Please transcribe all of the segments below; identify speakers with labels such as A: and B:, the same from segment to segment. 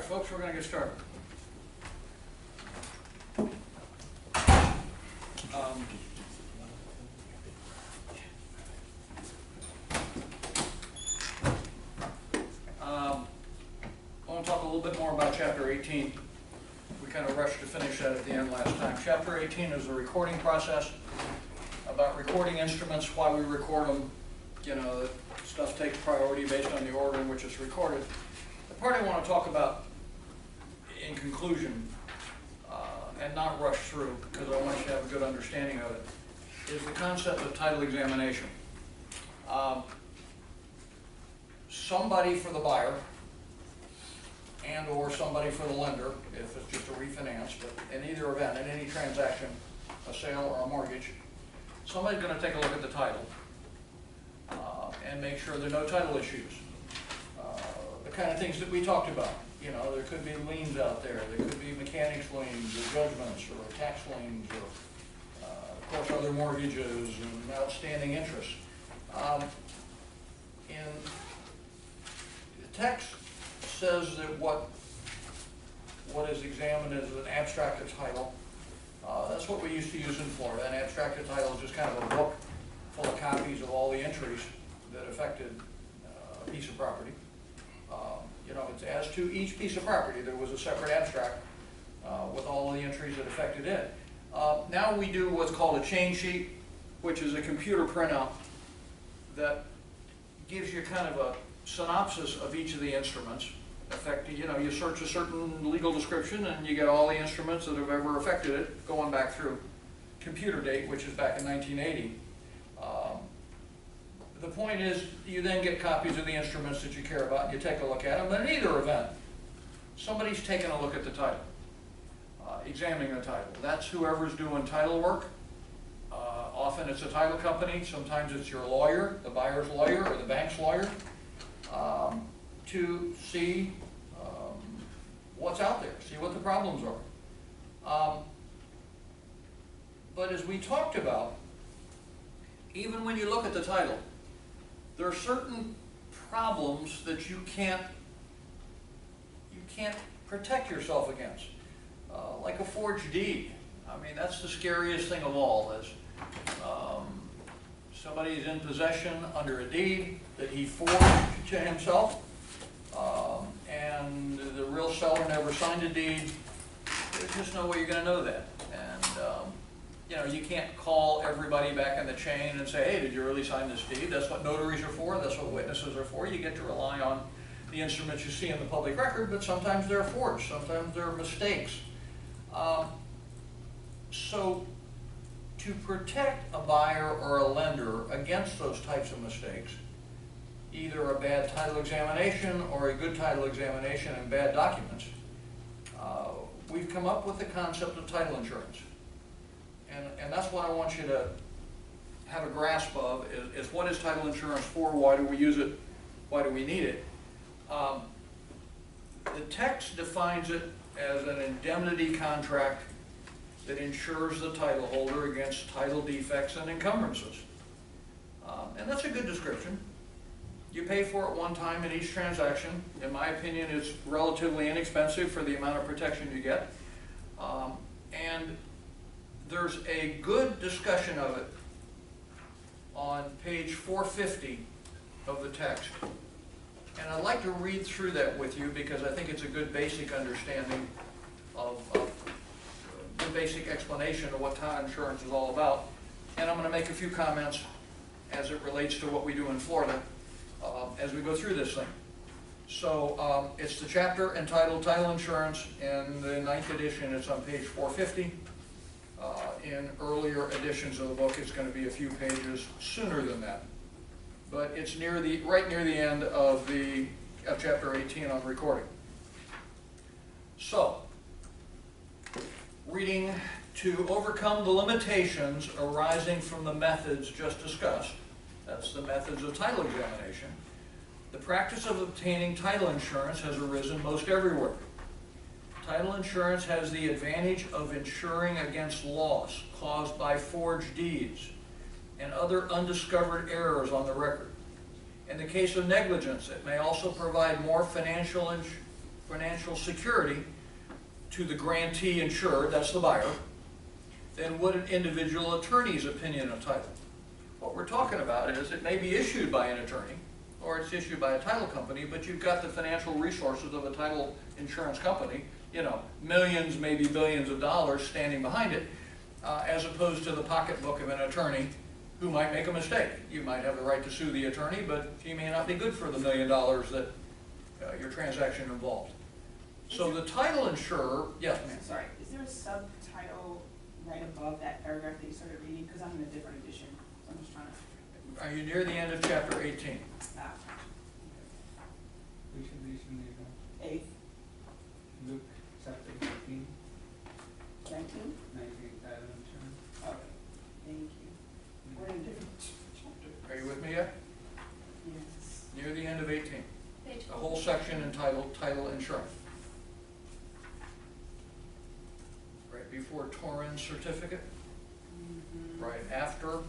A: folks, we're going to get started. I want to talk a little bit more about Chapter 18. We kind of rushed to finish that at the end last time. Chapter 18 is the recording process, about recording instruments, why we record them. You know, that stuff takes priority based on the order in which it's recorded. The part I want to talk about in conclusion, and not rush through, because I want you to have a good understanding of it, is the concept of title examination. Somebody for the buyer, and or somebody for the lender, if it's just a refinance, but in either event, in any transaction, a sale or a mortgage, somebody's going to take a look at the title and make sure there are no title issues. The kind of things that we talked about. You know, there could be liens out there, there could be mechanics liens, or judgments, or tax liens, or of course other mortgages and outstanding interest. In the text says that what is examined is an abstracted title. That's what we used to use in Florida. An abstracted title is just kind of a book full of copies of all the entries that affected a piece of property. You know, it's as to each piece of property, there was a separate abstract with all the entries that affected it. Now we do what's called a chain sheet, which is a computer printout that gives you kind of a synopsis of each of the instruments. You know, you search a certain legal description and you get all the instruments that have ever affected it, going back through computer date, which is back in 1980. The point is, you then get copies of the instruments that you care about and you take a look at them. But in either event, somebody's taking a look at the title, examining the title. That's whoever's doing title work. Often it's a title company, sometimes it's your lawyer, the buyer's lawyer or the bank's lawyer, to see what's out there, see what the problems are. But as we talked about, even when you look at the title, there are certain problems that you can't protect yourself against, like a forged deed. I mean, that's the scariest thing of all. Is somebody's in possession under a deed that he forged to himself, and the real seller never signed a deed. There's just no way you're going to know that. And you know, you can't call everybody back in the chain and say, hey, did you really sign this deed? That's what notaries are for. That's what witnesses are for. You get to rely on the instruments you see in the public record, but sometimes they're forged. Sometimes they're mistakes. So to protect a buyer or a lender against those types of mistakes, either a bad title examination or a good title examination and bad documents, we've come up with the concept of title insurance. And that's what I want you to have a grasp of, is what is title insurance for, why do we use it, why do we need it. The text defines it as an indemnity contract that insures the title holder against title defects and encumbrances. And that's a good description. You pay for it one time in each transaction. In my opinion, it's relatively inexpensive for the amount of protection you get. And there's a good discussion of it on page 450 of the text. And I'd like to read through that with you because I think it's a good basic understanding of the basic explanation of what title insurance is all about. And I'm going to make a few comments as it relates to what we do in Florida as we go through this thing. So it's the chapter entitled Title Insurance. In the 9th edition, it's on page 450. In earlier editions of the book, it's going to be a few pages sooner than that. But it's right near the end of chapter 18 on recording. So, reading, to overcome the limitations arising from the methods just discussed, that's the methods of title examination, the practice of obtaining title insurance has arisen most everywhere. Title insurance has the advantage of insuring against loss caused by forged deeds and other undiscovered errors on the record. In the case of negligence, it may also provide more financial financial security to the grantee insured, that's the buyer, than would an individual attorney's opinion of title. What we're talking about is it may be issued by an attorney or it's issued by a title company, but you've got the financial resources of a title insurance company, you know, millions, maybe billions of dollars standing behind it, as opposed to the pocketbook of an attorney who might make a mistake. You might have the right to sue the attorney, but he may not be good for the $1 million that your transaction involved. So the title insurer, yes, ma'am.
B: Sorry, is there a subtitle right above that paragraph that you started reading? Because I'm in a different edition, so I'm just trying to.
A: Are you near the end of chapter 18?
B: Ah.
C: Which edition do you have?
B: 8th,
C: Luke chapter 18,
B: 19?
C: 19, title insurance.
B: Okay, thank you. We're in a different chapter.
A: Are you with me yet?
B: Yes.
A: Near the end of 18.
D: Page
A: A whole section entitled Title Insurance. Right before Torrens certificate, right after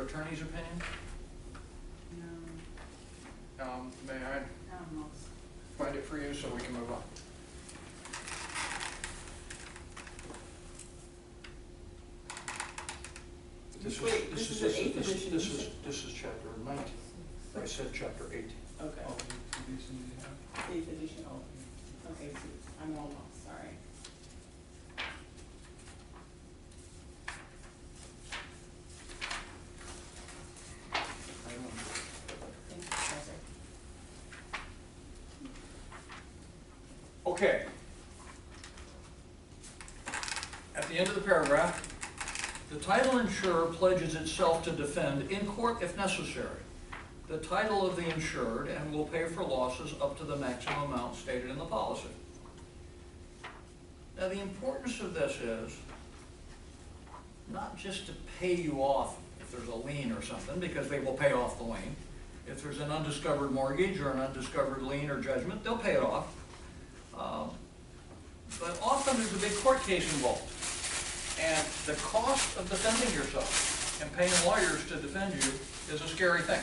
A: attorney's opinion.
B: No,
A: May I
B: I'm lost.
A: find it for you so we can move on?
B: Wait, this is the 8th edition, you said?
A: This is chapter 19. I said chapter 18.
B: Okay,
C: Oh, which edition do you have?
B: 8th edition.
C: Oh,
B: Okay, so I'm all lost, sorry. Thank you, Professor.
A: Okay. At the end of the paragraph, the title insurer pledges itself to defend in court if necessary the title of the insured and will pay for losses up to the maximum amount stated in the policy. Now, the importance of this is not just to pay you off if there's a lien or something, because they will pay off the lien. If there's an undiscovered mortgage or an undiscovered lien or judgment, they'll pay it off. But often there's a big court case involved. And the cost of defending yourself and paying lawyers to defend you is a scary thing.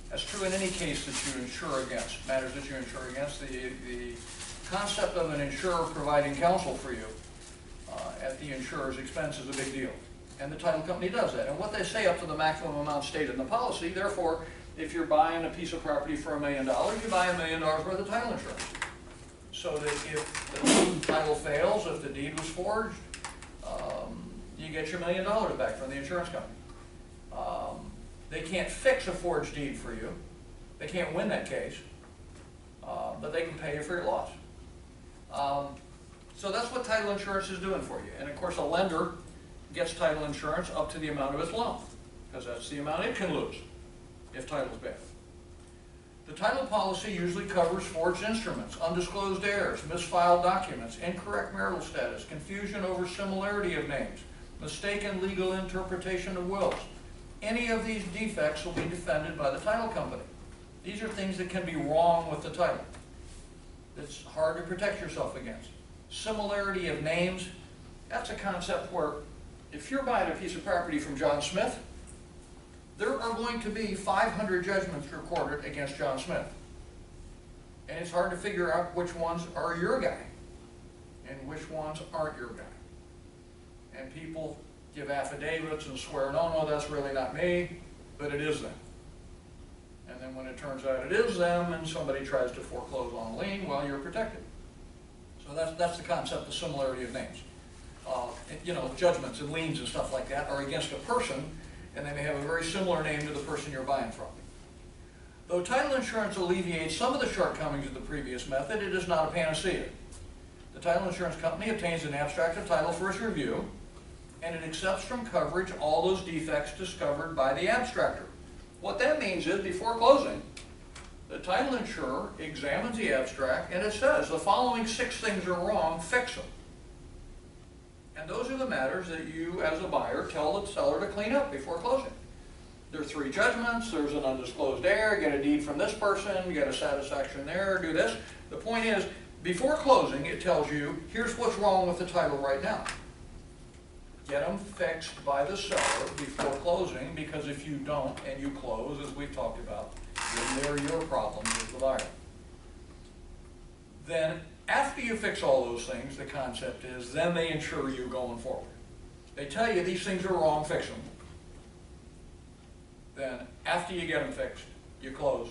A: That's true in any case that you insure against, matters that you insure against. The concept of an insurer providing counsel for you at the insurer's expense is a big deal. And the title company does that. And what they say up to the maximum amount stated in the policy, therefore, if you're buying a piece of property for $1 million, you buy $1 million worth of title insurance. So that if the title fails, if the deed was forged, you get your $1 million back from the insurance company. They can't fix a forged deed for you. They can't win that case, but they can pay you for your loss. So that's what title insurance is doing for you. And of course, a lender gets title insurance up to the amount of its loan, because that's the amount it can lose if title's bad. The title policy usually covers forged instruments, undisclosed heirs, misfiled documents, incorrect marital status, confusion over similarity of names, mistaken legal interpretation of wills. Any of these defects will be defended by the title company. These are things that can be wrong with the title. It's hard to protect yourself against. Similarity of names, that's a concept where if you're buying a piece of property from John Smith, there are going to be 500 judgments recorded against John Smith. And it's hard to figure out which ones are your guy and which ones aren't your guy. And people give affidavits and swear, no, that's really not me, but it is them. And then when it turns out it is them and somebody tries to foreclose on a lien, well, you're protected. So that's the concept of similarity of names. You know, judgments and liens and stuff like that are against a person, and they may have a very similar name to the person you're buying from. Though title insurance alleviates some of the shortcomings of the previous method, it is not a panacea. The title insurance company obtains an abstract of title for its review, and it accepts from coverage all those defects discovered by the abstractor. What that means is, before closing, the title insurer examines the abstract, and it says, the following 6 things are wrong, fix them. And those are the matters that you, as a buyer, tell the seller to clean up before closing. There are 3 judgments, there's an undisclosed heir, get a deed from this person, get a satisfaction there, do this. The point is, before closing, it tells you, here's what's wrong with the title right now. Get them fixed by the seller before closing, because if you don't and you close, as we've talked about, then they're your problem as the buyer. Then, after you fix all those things, the concept is, then they insure you going forward. They tell you these things are wrong, fix them. Then, after you get them fixed, you close.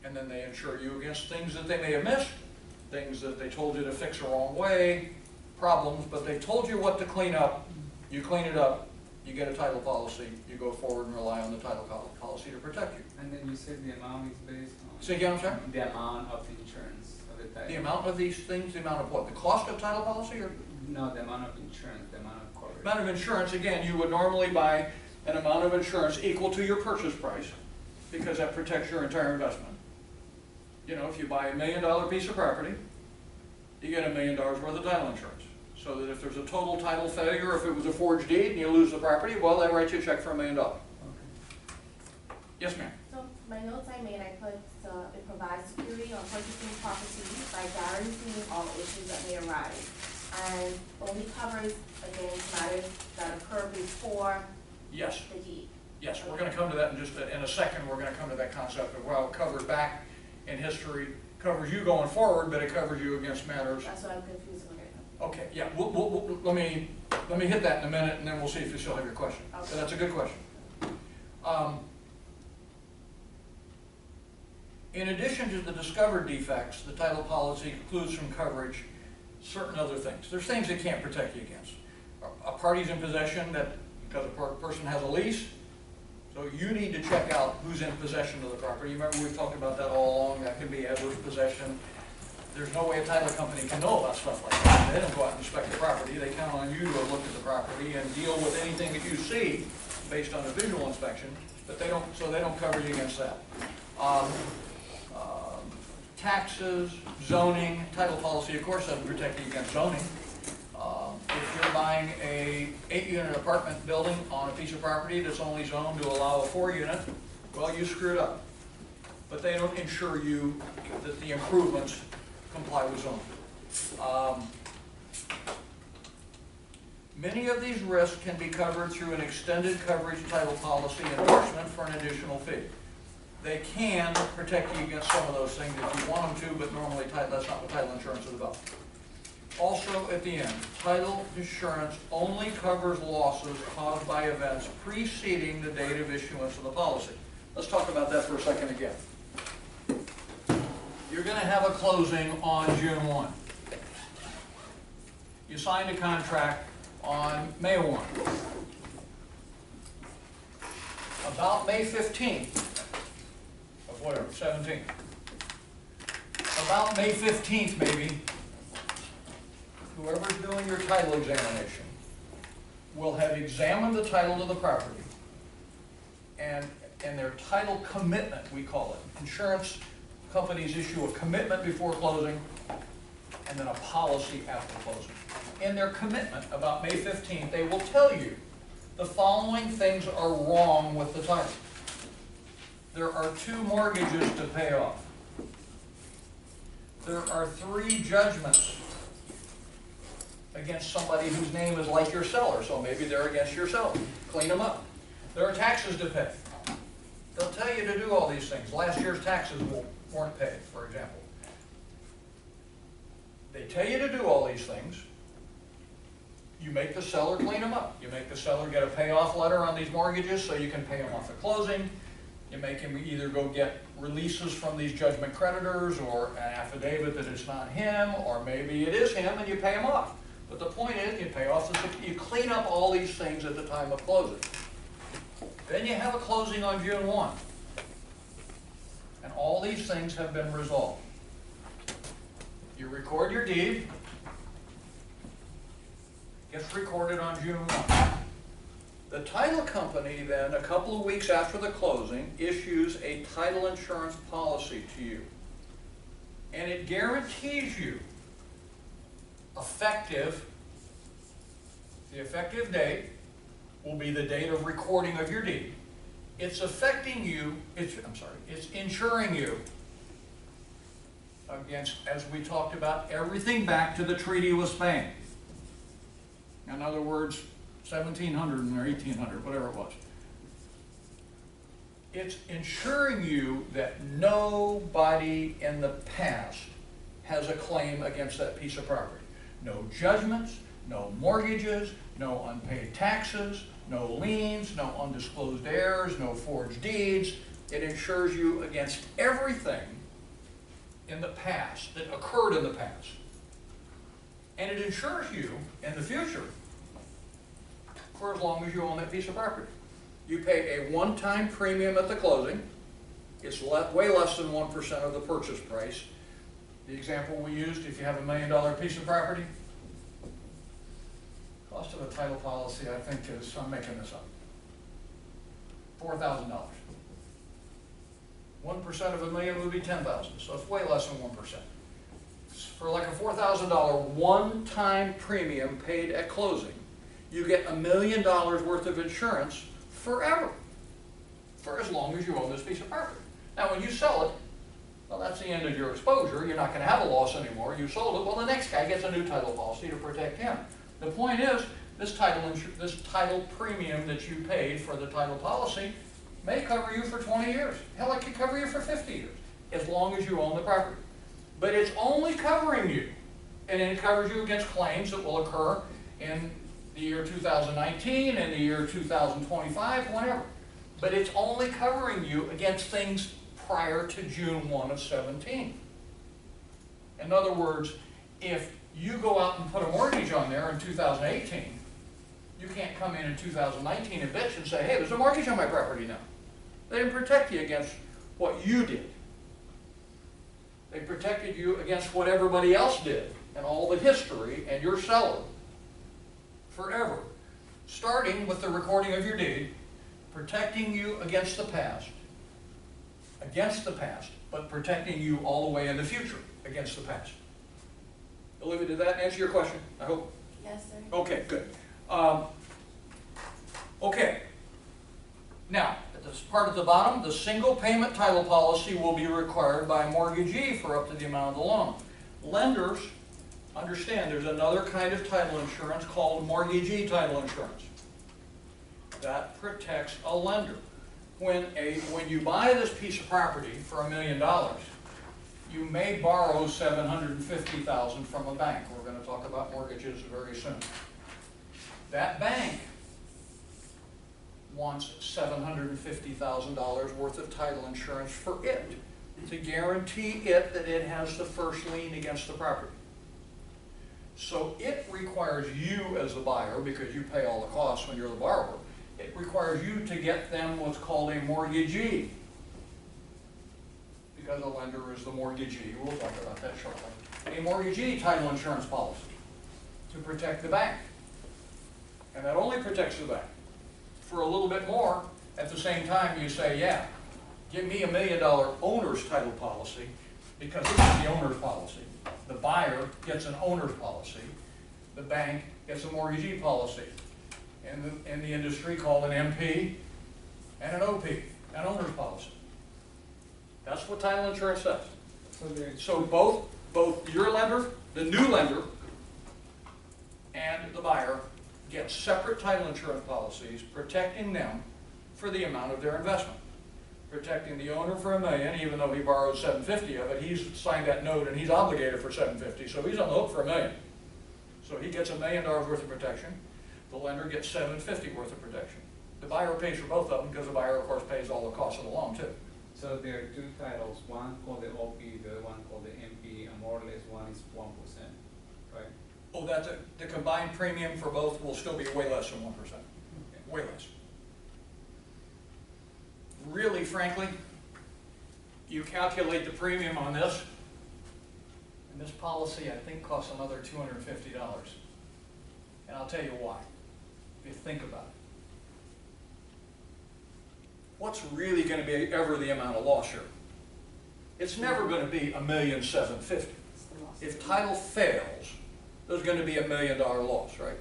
A: And then they insure you against things that they may have missed, things that they told you to fix the wrong way, problems, but they told you what to clean up, you clean it up, you get a title policy, you go forward and rely on the title policy to protect you.
C: And then you said the amount is based on?
A: Say again, I'm sorry?
C: The amount of insurance of the title.
A: The amount of these things, the amount of what? The cost of title policy or?
C: No, the amount of insurance, the amount of coverage.
A: Amount of insurance, again, you would normally buy an amount of insurance equal to your purchase price because that protects your entire investment. You know, if you buy $1 million piece of property, you get $1 million worth of title insurance. So that if there's a total title failure, if it was a forged deed and you lose the property, well, they write you a check for $1 million.
C: Okay.
A: Yes, ma'am.
D: So my notes I made, I put, it provides security on purchasing property by guaranteeing all issues that may arise. And only covers against matters that occur before
A: Yes.
D: the deed.
A: Yes, we're going to come to that in just in a second. We're going to come to that concept of, well, it covers back in history, covers you going forward, but it covers you against matters.
D: That's what I'm confused with.
A: Okay, yeah, let me hit that in a minute, and then we'll see if you still have your question.
D: Okay.
A: So that's a good question. In addition to the discovered defects, the title policy includes from coverage certain other things. There's things it can't protect you against. A party's in possession that, because a person has a lease, so you need to check out who's in possession of the property. Remember, we've talked about that all along. That could be adverse possession. There's no way a title company can know about stuff like that. They don't go out and inspect the property. They count on you to look at the property and deal with anything that you see based on a visual inspection, but they don't cover you against that. Taxes, zoning, title policy, of course, doesn't protect you against zoning. If you're buying a 8-unit apartment building on a piece of property that's only zoned to allow a 4-unit, well, you screwed up. But they don't insure you that the improvements comply with zoning. Many of these risks can be covered through an extended coverage title policy endorsement for an additional fee. They can protect you against some of those things if you want them to, but normally that's not what title insurance is about. Also, at the end, title insurance only covers losses caused by events preceding the date of issuance of the policy. Let's talk about that for a second again. You're going to have a closing on June 1. You signed a contract on May 1. About May 15th, of whatever, 17th. About May 15th, maybe, whoever's doing your title examination will have examined the title of the property and their title commitment, we call it. Insurance companies issue a commitment before closing and then a policy after closing. In their commitment about May 15th, they will tell you the following things are wrong with the title. There are 2 mortgages to pay off. There are 3 judgments against somebody whose name is like your seller, so maybe they're against your seller. Clean them up. There are taxes to pay. They'll tell you to do all these things. Last year's taxes weren't paid, for example. They tell you to do all these things. You make the seller clean them up. You make the seller get a payoff letter on these mortgages so you can pay them off at closing. You make him either go get releases from these judgment creditors or an affidavit that it's not him, or maybe it is him and you pay him off. But the point is, you pay off you clean up all these things at the time of closing. Then you have a closing on June 1. And all these things have been resolved. You record your deed. Gets recorded on June 1. The title company then, a couple of weeks after the closing, issues a title insurance policy to you. And it guarantees you the effective date will be the date of recording of your deed. It's it's insuring you against, as we talked about, everything back to the Treaty with Spain. In other words, 1700 or 1800, whatever it was. It's ensuring you that nobody in the past has a claim against that piece of property. No judgments, no mortgages, no unpaid taxes, no liens, no undisclosed heirs, no forged deeds. It insures you against everything in the past that occurred in the past. And it insures you in the future for as long as you own that piece of property. You pay a one-time premium at the closing. It's way less than 1% of the purchase price. The example we used, if you have $1 million piece of property, cost of a title policy, I think is, I'm making this up, $4,000. 1% of $1 million would be $10,000, so it's way less than 1%. For like a $4,000 one-time premium paid at closing, you get $1 million worth of insurance forever, for as long as you own this piece of property. Now when you sell it, well, that's the end of your exposure. You're not going to have a loss anymore. You sold it. Well, the next guy gets a new title policy to protect him. The point is, this title premium that you paid for the title policy may cover you for 20 years. Hell, it could cover you for 50 years, as long as you own the property. But it's only covering you, and it covers you against claims that will occur in the year 2019, in the year 2025, whenever. But it's only covering you against things prior to June 1 of 17. In other words, if you go out and put a mortgage on there in 2018, you can't come in 2019 and bitch and say, hey, there's a mortgage on my property now. They didn't protect you against what you did. They protected you against what everybody else did and all the history and your seller forever, starting with the recording of your deed, protecting you against the past, but protecting you all the way in the future against the past. Olivia, did that answer your question? I hope.
D: Yes, sir.
A: Okay, good. Okay. Now, at this part at the bottom, the single payment title policy will be required by a mortgagee for up to the amount of the loan. Lenders understand there's another kind of title insurance called mortgagee title insurance. That protects a lender. When you buy this piece of property for $1 million, you may borrow $750,000 from a bank. We're going to talk about mortgages very soon. That bank wants $750,000 worth of title insurance for it, to guarantee it that it has the first lien against the property. So it requires you as the buyer, because you pay all the costs when you're the borrower, it requires you to get them what's called a mortgagee. Because a lender is the mortgagee, we'll talk about that shortly. A mortgagee title insurance policy to protect the bank. And that only protects the bank. For a little bit more, at the same time you say, yeah, give me $1 million owner's title policy, because this is the owner's policy. The buyer gets an owner's policy. The bank gets a mortgagee policy. In the industry called an MP and an OP, an owner's policy. That's what title insurance does. So both your lender, the new lender, and the buyer get separate title insurance policies protecting them for the amount of their investment. Protecting the owner for $1 million, even though he borrowed $750 of it, he's signed that note and he's obligated for $750, so he's on the hook for $1 million. So he gets $1 million worth of protection. The lender gets $750 worth of protection. The buyer pays for both of them, because the buyer, of course, pays all the costs of the loan too.
C: So there are two titles, one called the OP, the other one called the MP, and more or less one is 1%, right?
A: Oh, the combined premium for both will still be way less than 1%.
C: Okay.
A: Way less. Really, frankly, you calculate the premium on this, and this policy, I think, costs another $250. And I'll tell you why, if you think about it. What's really going to be ever the amount of loss here? It's never going to be $1,750,000. If title fails, there's going to be $1 million loss, right?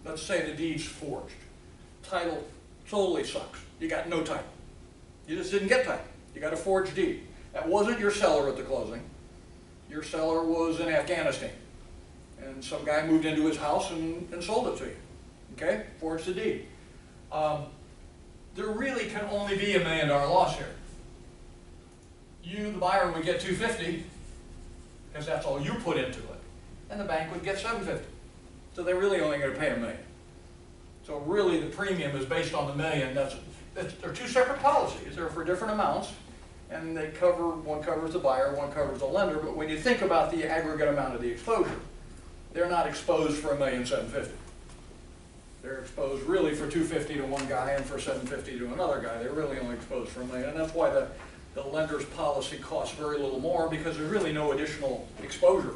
A: Let's say the deed's forged. Title totally sucks. You got no title. You just didn't get title. You got a forged deed. That wasn't your seller at the closing. Your seller was in Afghanistan. And some guy moved into his house and sold it to you. Okay? Forged the deed. there really can only be $1 million loss here. You, the buyer, would get $250, because that's all you put into it, and the bank would get $750. So they're really only going to pay $1 million. So really, the premium is based on the $1 million. They're two separate policies. They're for different amounts, and they cover, one covers the buyer, one covers the lender. But when you think about the aggregate amount of the exposure, they're not exposed for $1,750,000. They're exposed really for $250 to one guy and for $750 to another guy. They're really only exposed for $1 million, and that's why the lender's policy costs very little more, because there's really no additional exposure.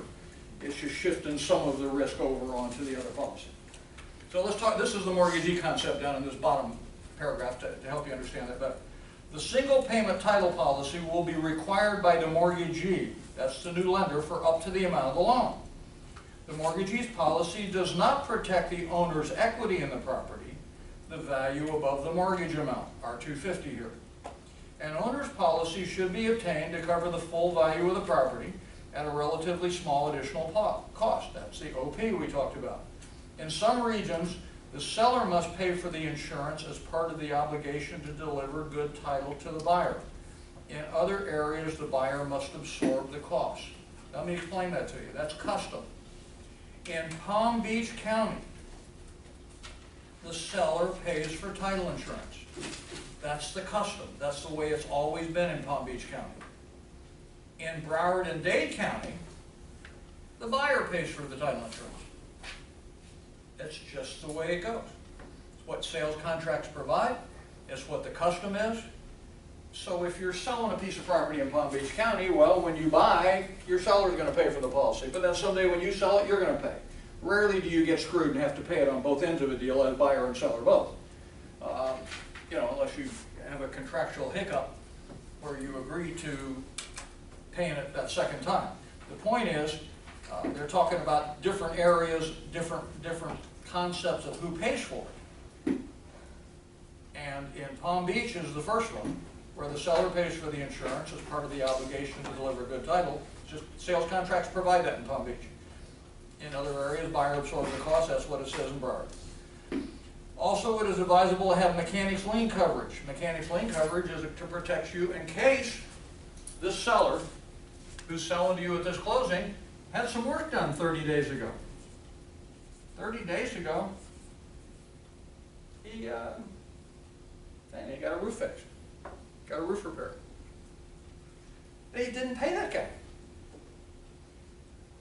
A: It's just shifting some of the risk over onto the other policy. So let's talk, this is the mortgagee concept down in this bottom paragraph to help you understand that better. The single payment title policy will be required by the mortgagee, that's the new lender, for up to the amount of the loan. The mortgagee's policy does not protect the owner's equity in the property, the value above the mortgage amount, our $250 here. An owner's policy should be obtained to cover the full value of the property at a relatively small additional cost. That's the OP we talked about. In some regions, the seller must pay for the insurance as part of the obligation to deliver good title to the buyer. In other areas, the buyer must absorb the cost. Let me explain that to you. That's custom. In Palm Beach County, the seller pays for title insurance. That's the custom. That's the way it's always been in Palm Beach County. In Broward and Dade County, the buyer pays for the title insurance. That's just the way it goes. It's what sales contracts provide. It's what the custom is. So if you're selling a piece of property in Palm Beach County, well, when you buy, your seller's going to pay for the policy. But then someday when you sell it, you're going to pay. Rarely do you get screwed and have to pay it on both ends of a deal, as buyer and seller both. You know, unless you have a contractual hiccup where you agree to paying it that second time. The point is, they're talking about different areas, different concepts of who pays for it. And in Palm Beach is the first one, where the seller pays for the insurance as part of the obligation to deliver good title. Just sales contracts provide that in Palm Beach. In other areas, buyer absorbs the cost. That's what it says in Broward. Also, it is advisable to have mechanics lien coverage. Mechanics lien coverage is to protect you in case this seller, who's selling to you at this closing, had some work done 30 days ago. 30 days ago, he got a roof fixed, got a roof repaired. They didn't pay that guy.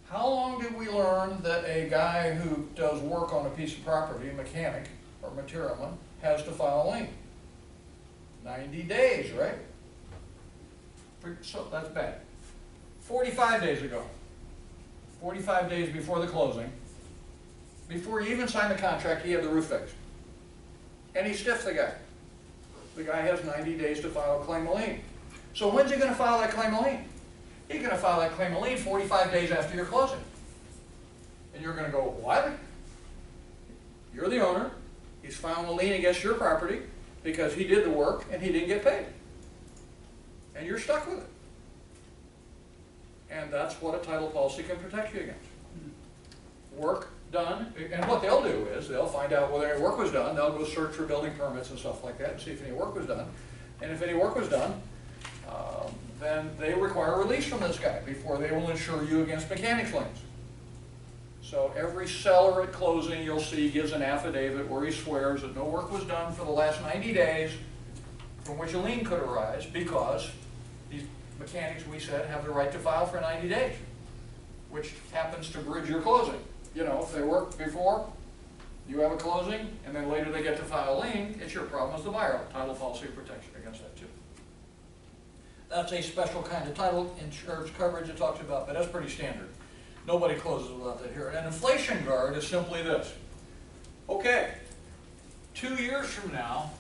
A: How long did we learn that a guy who does work on a piece of property, a mechanic or materialman, has to file a lien? 90 days, right? So that's bad. 45 days ago, 45 days before the closing, before he even signed the contract, he had the roof fixed. And he stiffed the guy. The guy has 90 days to file a claim of lien. So when's he going to file that claim of lien? He's going to file that claim of lien 45 days after your closing. And you're going to go, what? You're the owner. He's filing a lien against your property because he did the work and he didn't get paid. And you're stuck with it. And that's what a title policy can protect you against. Work done, and what they'll do is they'll find out whether any work was done. They'll go search for building permits and stuff like that and see if any work was done. And if any work was done, then they require release from this guy before they will insure you against mechanics liens. So every seller at closing, you'll see, gives an affidavit where he swears that no work was done for the last 90 days from which a lien could arise, because these mechanics, we said, have the right to file for 90 days, which happens to bridge your closing. You know, if they worked before, you have a closing, and then later they get to file a lien, it's your problem as the buyer. Title policy protects you against that too. That's a special kind of title insurance coverage it talks about, but that's pretty standard. Nobody closes without that here. An inflation guard is simply this. Okay, 2 years from now,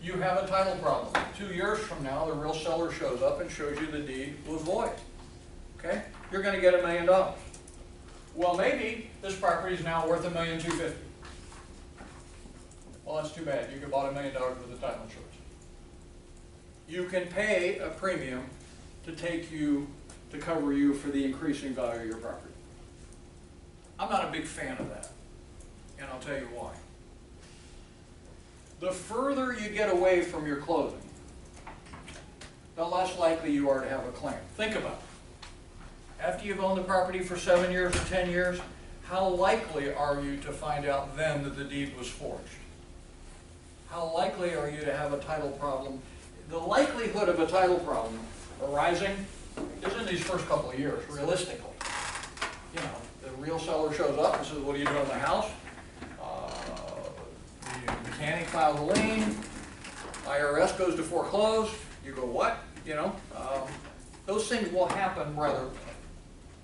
A: you have a title problem. 2 years from now, the real seller shows up and shows you the deed was void. Okay, you're going to get $1 million. Well, maybe this property is now worth $1,250,000. Well, that's too bad. You could bought $1 million worth of title insurance. You can pay a premium to cover you for the increasing value of your property. I'm not a big fan of that, and I'll tell you why. The further you get away from your closing, the less likely you are to have a claim. Think about it. After you've owned the property for 7 years or 10 years, how likely are you to find out then that the deed was forged? How likely are you to have a title problem? The likelihood of a title problem arising is in these first couple of years, realistically. You know, the real seller shows up and says, what are you doing in the house? The mechanic files a lien, IRS goes to foreclose, you go, what? You know, those things will happen rather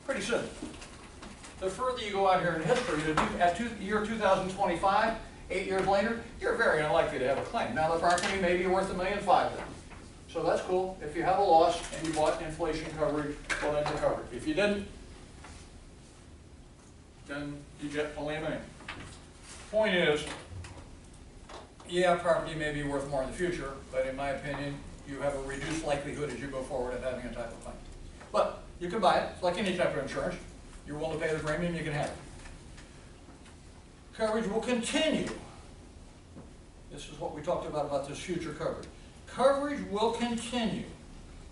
A: pretty soon. The further you go out here in history, at year 2025, 8 years later, you're very unlikely to have a claim. Now the property may be worth $1.5 million then. So that's cool. If you have a loss and you bought inflation coverage, well then you're covered. If you didn't, then you get only $1 million. Point is, yeah, property may be worth more in the future, but in my opinion, you have a reduced likelihood as you go forward of having a title claim. But you can buy it, it's like any type of insurance. You're willing to pay the premium, you can have it. Coverage will continue. This is what we talked about this future coverage. Coverage will continue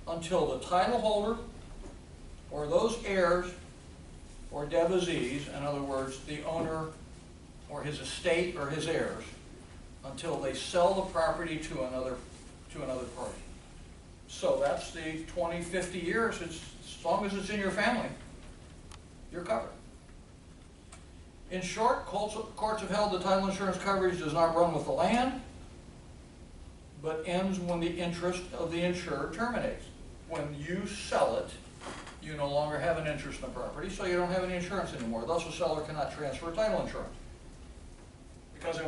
A: until the title holder or those heirs or devisees, in other words, the owner or his estate or his heirs, until they sell the property to another party. So that's the 20, 50 years. As long as it's in your family, you're covered. In short, courts have held the title insurance coverage does not run with the land, but ends when the interest of the insurer terminates. When you sell it, you no longer have an interest in the property, so you don't have any insurance anymore. Thus, a seller cannot transfer title insurance because they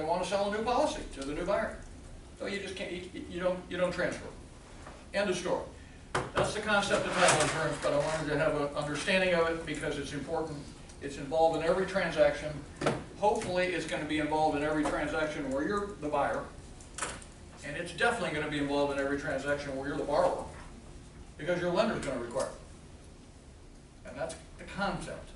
A: want to sell a new policy to the new buyer. So you just can't. You don't transfer. End of story. That's the concept of title insurance, but I wanted to have an understanding of it because it's important. It's involved in every transaction. Hopefully, it's going to be involved in every transaction where you're the buyer. And it's definitely going to be involved in every transaction where you're the borrower, because your lender is going to require it. And that's the concept.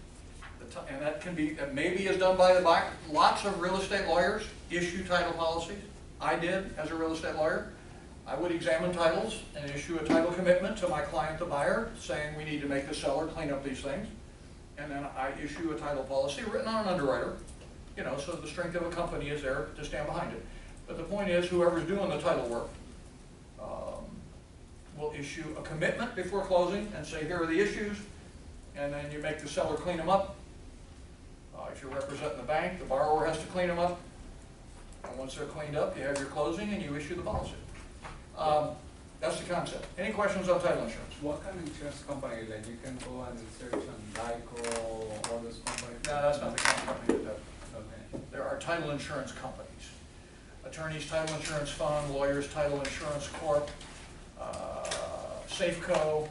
A: And that maybe is done by the buyer. Lots of real estate lawyers issue title policies. I did as a real estate lawyer. I would examine titles and issue a title commitment to my client, the buyer, saying we need to make the seller clean up these things. And then I issue a title policy written on an underwriter, you know, so the strength of a company is there to stand behind it. But the point is, whoever's doing the title work will issue a commitment before closing and say, here are the issues, and then you make the seller clean them up. If you're representing the bank, the borrower has to clean them up. And once they're cleaned up, you have your closing and you issue the policy. That's the concept. Any questions on title insurance?
C: What kind of insurance company, like you can go and search on Geico, all those companies?
A: No, that's not the kind of company that does.
C: Okay.
A: There are title insurance companies. Attorneys Title Insurance Fund, Lawyers Title Insurance Corp, Safeco,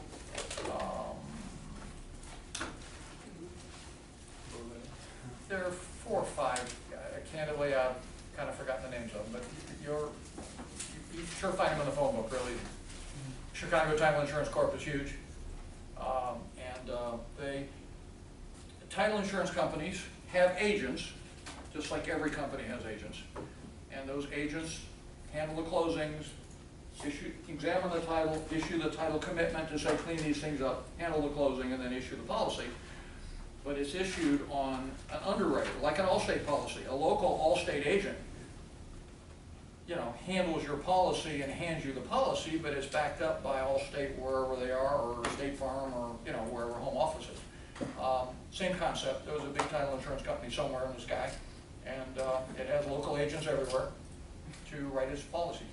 A: there are 4 or 5, candidly, I've kind of forgotten the names of them, but you sure find them in the phone book, really. Chicago Title Insurance Corp is huge. Title insurance companies have agents, just like every company has agents. And those agents handle the closings, examine the title, issue the title commitment to say clean these things up, handle the closing, and then issue the policy. But it's issued on an underwriter, like an Allstate policy. A local Allstate agent, you know, handles your policy and hands you the policy, but it's backed up by Allstate wherever they are, or State Farm, or you know, wherever home office is. Same concept. There was a big title insurance company somewhere in the sky, and it has local agents everywhere to write its policy.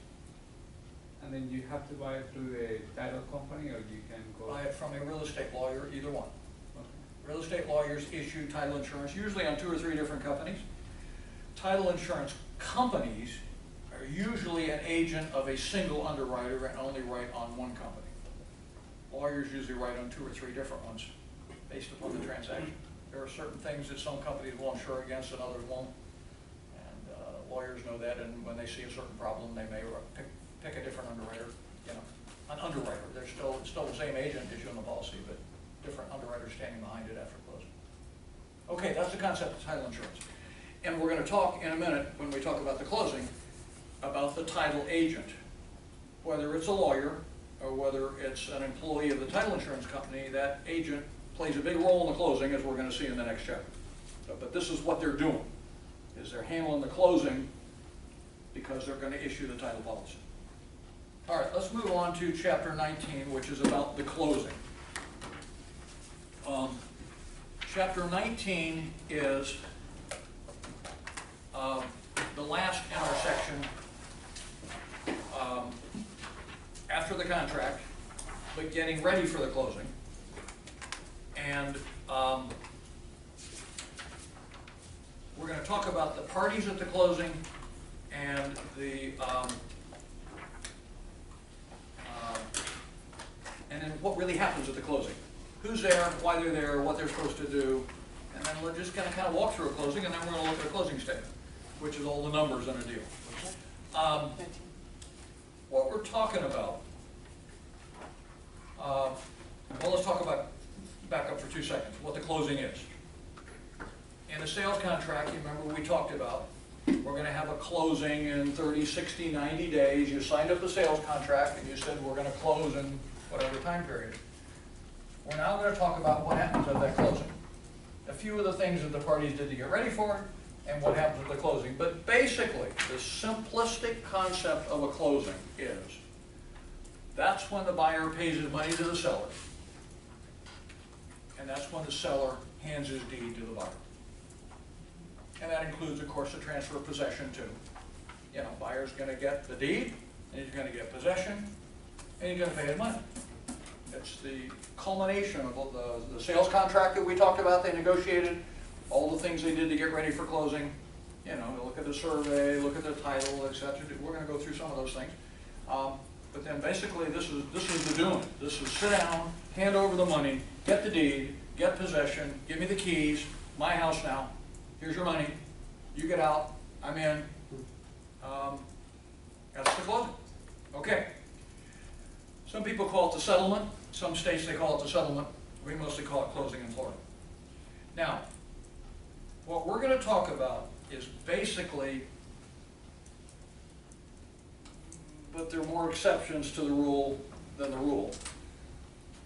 C: And then you have to buy it through the title company, or you can go?
A: Buy it from a real estate lawyer, either one.
C: Okay.
A: Real estate lawyers issue title insurance, usually on 2 or 3 different companies. Title insurance companies are usually an agent of a single underwriter and only write on one company. Lawyers usually write on 2 or 3 different ones based upon the transaction. There are certain things that some companies will insure against and others won't. And lawyers know that, and when they see a certain problem, they may pick a different underwriter, you know, an underwriter. They're still the same agent issuing the policy, but different underwriters standing behind it after closing. Okay, that's the concept of title insurance. And we're going to talk in a minute, when we talk about the closing, about the title agent, whether it's a lawyer or whether it's an employee of the title insurance company. That agent plays a big role in the closing, as we're going to see in the next chapter. But this is what they're doing, is they're handling the closing because they're going to issue the title policy. All right, let's move on to chapter 19, which is about the closing. Chapter 19 is the last intersection after the contract, but getting ready for the closing. And we're going to talk about the parties at the closing and and then what really happens at the closing. Who's there, why they're there, what they're supposed to do, and then we're just going to kind of walk through a closing, and then we're going to look at a closing statement, which is all the numbers in a deal. What we're talking about, well, let's talk about, back up for 2 seconds, what the closing is. In a sales contract, you remember we talked about, we're going to have a closing in 30, 60, 90 days. You signed up the sales contract and you said we're going to close in whatever time period. We're now going to talk about what happens at that closing. A few of the things that the parties did to get ready for it, and what happens at the closing. But basically, the simplistic concept of a closing is, that's when the buyer pays his money to the seller, and that's when the seller hands his deed to the buyer. And that includes, of course, the transfer of possession too. You know, buyer's going to get the deed, and he's going to get possession, and he's going to pay his money. It's the culmination of the sales contract that we talked about, they negotiated, all the things they did to get ready for closing. You know, look at the survey, look at the title, etc. We're going to go through some of those things. But then basically this is the doing. This is sit down, hand over the money, get the deed, get possession, give me the keys, my house now, here's your money, you get out, I'm in. That's the closing. Okay. Some people call it the settlement. Some states they call it the settlement. We mostly call it closing in Florida. Now, what we're going to talk about is basically, but there are more exceptions to the rule than the rule,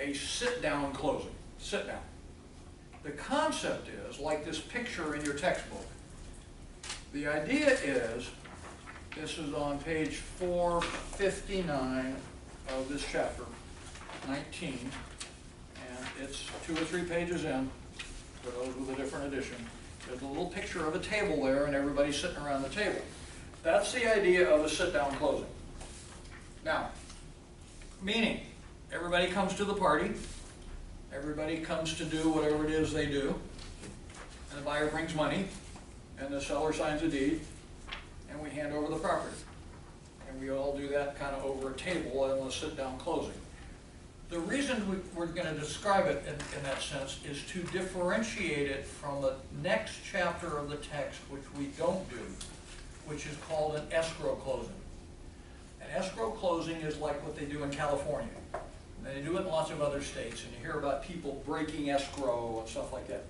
A: a sit-down closing. Sit down. The concept is, like this picture in your textbook, the idea is, this is on page 459 of this chapter, 19, and it's 2 or 3 pages in, for those with a different edition. There's a little picture of a table there, and everybody's sitting around the table. That's the idea of a sit-down closing. Now, meaning, everybody comes to the party, everybody comes to do whatever it is they do, and the buyer brings money, and the seller signs a deed, and we hand over the property. And we all do that kind of over a table in a sit-down closing. The reason we're going to describe it in that sense is to differentiate it from the next chapter of the text, which we don't do, which is called an escrow closing. An escrow closing is like what they do in California. And they do it in lots of other states, and you hear about people breaking escrow and stuff like that.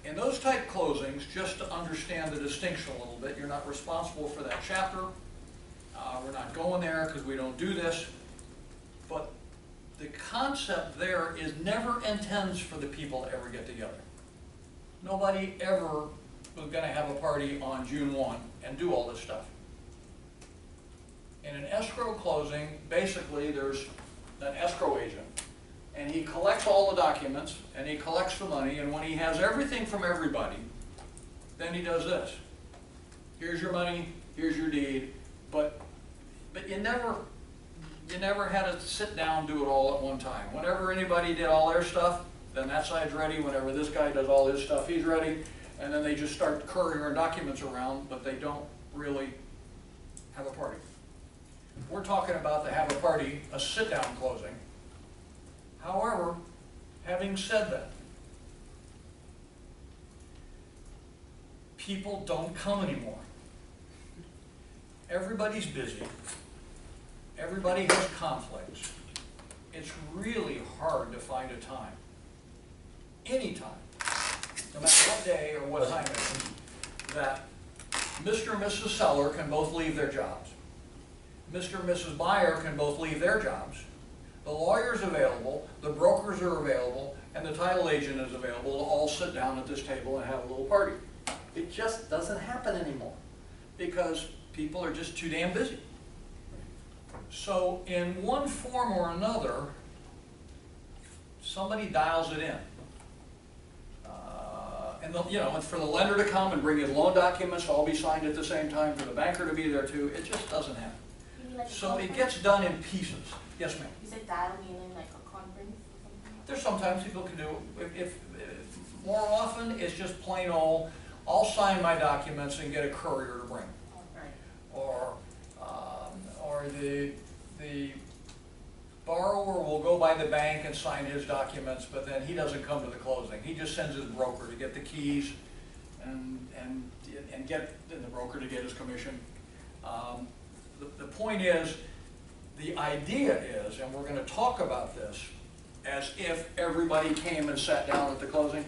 A: In those type closings, just to understand the distinction a little bit, you're not responsible for that chapter. We're not going there because we don't do this. But the concept there is never intends for the people to ever get together. Nobody ever was going to have a party on June 1 and do all this stuff. In an escrow closing, basically there's an escrow agent, and he collects all the documents, and he collects the money, and when he has everything from everybody, then he does this. Here's your money, here's your deed, but you never had to sit down and do it all at one time. Whenever anybody did all their stuff, then that side's ready. Whenever this guy does all his stuff, he's ready, and then they just start couriering documents around, but they don't really have a party. We're talking about to have a party, a sit-down closing. However, having said that, people don't come anymore. Everybody's busy. Everybody has conflicts. It's really hard to find a time, any time, no matter what day or what time it is, that Mr. and Mrs. Seller can both leave their jobs. Mr. and Mrs. Buyer can both leave their jobs. The lawyer's available, the brokers are available, and the title agent is available to all sit down at this table and have a little party. It just doesn't happen anymore because people are just too damn busy. So in one form or another, somebody dials it in. And it's for the lender to come and bring in loan documents, all be signed at the same time, for the banker to be there too. It just doesn't happen.
D: You mean like a
A: So
D: conference?
A: it gets done in pieces. Yes, ma'am.
D: You said dial meaning like a conference or something?
A: There's sometimes people can do, if more often, it's just plain old, I'll sign my documents and get a courier to bring.
D: Right.
A: Or the borrower will go by the bank and sign his documents, but then he doesn't come to the closing. He just sends his broker to get the keys and get the broker to get his commission. The point is, the idea is, and we're going to talk about this, as if everybody came and sat down at the closing.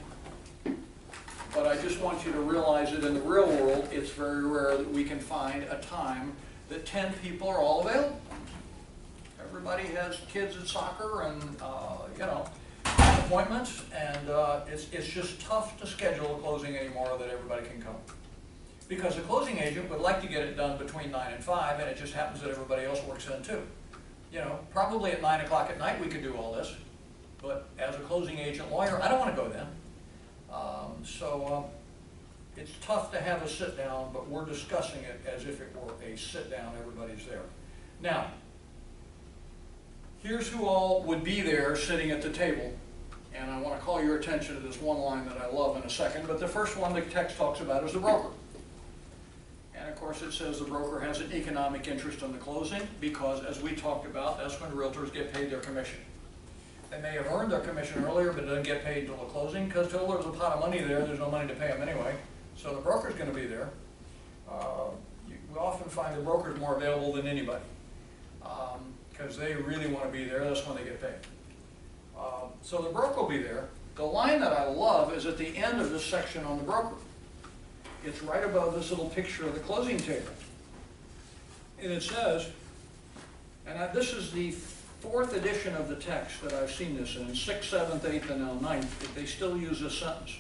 A: But I just want you to realize that in the real world, it's very rare that we can find a time that 10 people are all available. Everybody has kids at soccer and, appointments, and it's just tough to schedule a closing anymore that everybody can come. Because the closing agent would like to get it done between 9 and 5, and it just happens that everybody else works in too. Probably at 9 o'clock at night we could do all this, but as a closing agent lawyer, I don't want to go then. It's tough to have a sit down, but we're discussing it as if it were a sit down, everybody's there. Now, here's who all would be there sitting at the table, and I want to call your attention to this one line that I love in a second, but the first one the text talks about is the broker. And of course it says the broker has an economic interest in the closing because, as we talked about, that's when realtors get paid their commission. They may have earned their commission earlier, but doesn't get paid until the closing, because till there's a pot of money there's no money to pay them anyway. So the broker's going to be there. We often find the broker's more available than anybody, because they really want to be there. That's when they get paid. So the broker will be there. The line that I love is at the end of this section on the broker. It's right above this little picture of the closing table. And it says, and this is the 4th edition of the text that I've seen this in, 6th, 7th, 8th, and now 9th, they still use this sentence.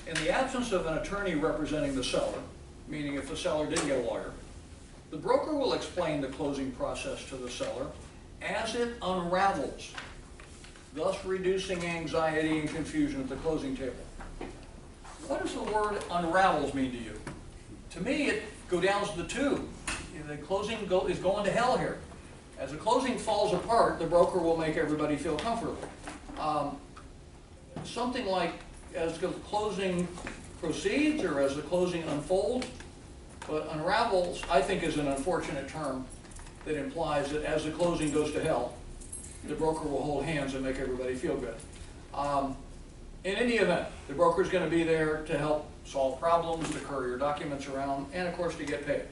A: In the absence of an attorney representing the seller, meaning if the seller didn't get a lawyer, the broker will explain the closing process to the seller as it unravels, thus reducing anxiety and confusion at the closing table. What does the word unravels mean to you? To me, it goes down to the tube. The closing is going to hell here. As the closing falls apart, the broker will make everybody feel comfortable. Something like as the closing proceeds or as the closing unfolds, but unravels, I think, is an unfortunate term that implies that as the closing goes to hell, the broker will hold hands and make everybody feel good. In any event, the broker is going to be there to help solve problems, to courier documents around, and of course to get paid.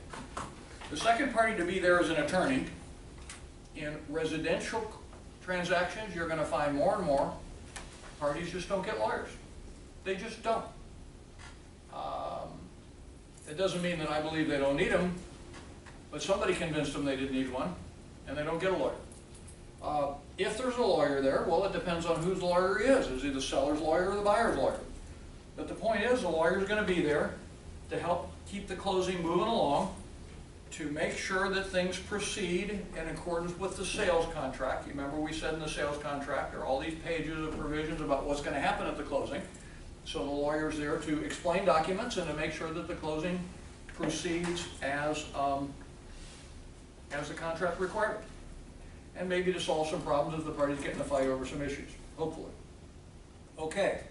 A: The second party to be there is an attorney. In residential transactions, you're going to find more and more parties just don't get lawyers. They just don't. It doesn't mean that I believe they don't need them, but somebody convinced them they didn't need one, and they don't get a lawyer. If there's a lawyer there, well, it depends on whose lawyer he is. Is he the seller's lawyer or the buyer's lawyer? But the point is, the lawyer's going to be there to help keep the closing moving along, to make sure that things proceed in accordance with the sales contract. You remember we said in the sales contract there are all these pages of provisions about what's going to happen at the closing. So the lawyer's there to explain documents and to make sure that the closing proceeds as the contract required. And maybe to solve some problems if the parties get in a fight over some issues, hopefully. Okay.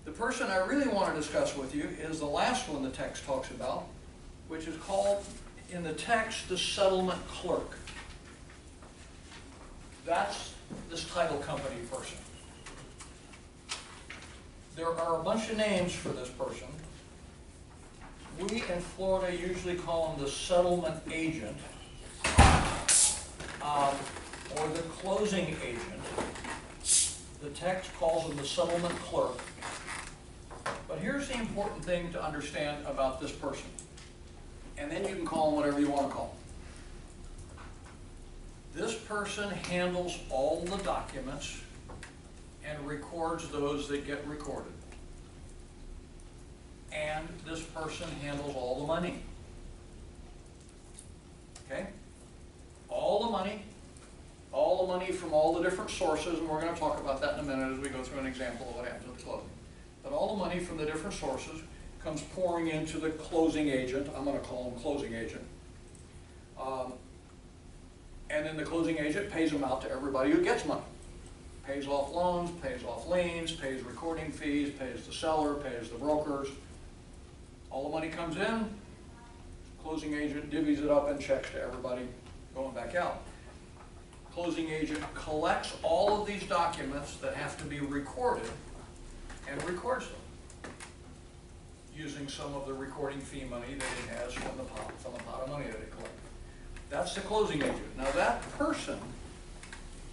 A: The person I really want to discuss with you is the last one the text talks about, which is called in the text the settlement clerk. That's this title company person. There are a bunch of names for this person. We in Florida usually call him the settlement agent, or the closing agent. The text calls him the settlement clerk. But here's the important thing to understand about this person. and then you can call them whatever you want to call them. This person handles all the documents and records those that get recorded. And this person handles all the money. Okay? All the money from all the different sources, and we're going to talk about that in a minute as we go through an example of what happens at the closing. But all the money from the different sources comes pouring into the closing agent. I'm going to call him closing agent. And then the closing agent pays them out to everybody who gets money. Pays off loans, pays off liens, pays recording fees, pays the seller, pays the brokers. All the money comes in, closing agent divvies it up and checks to everybody going back out. Closing agent collects all of these documents that have to be recorded and records them using some of the recording fee money that it has from the pot of money that it collects. That's the closing agent. Now that person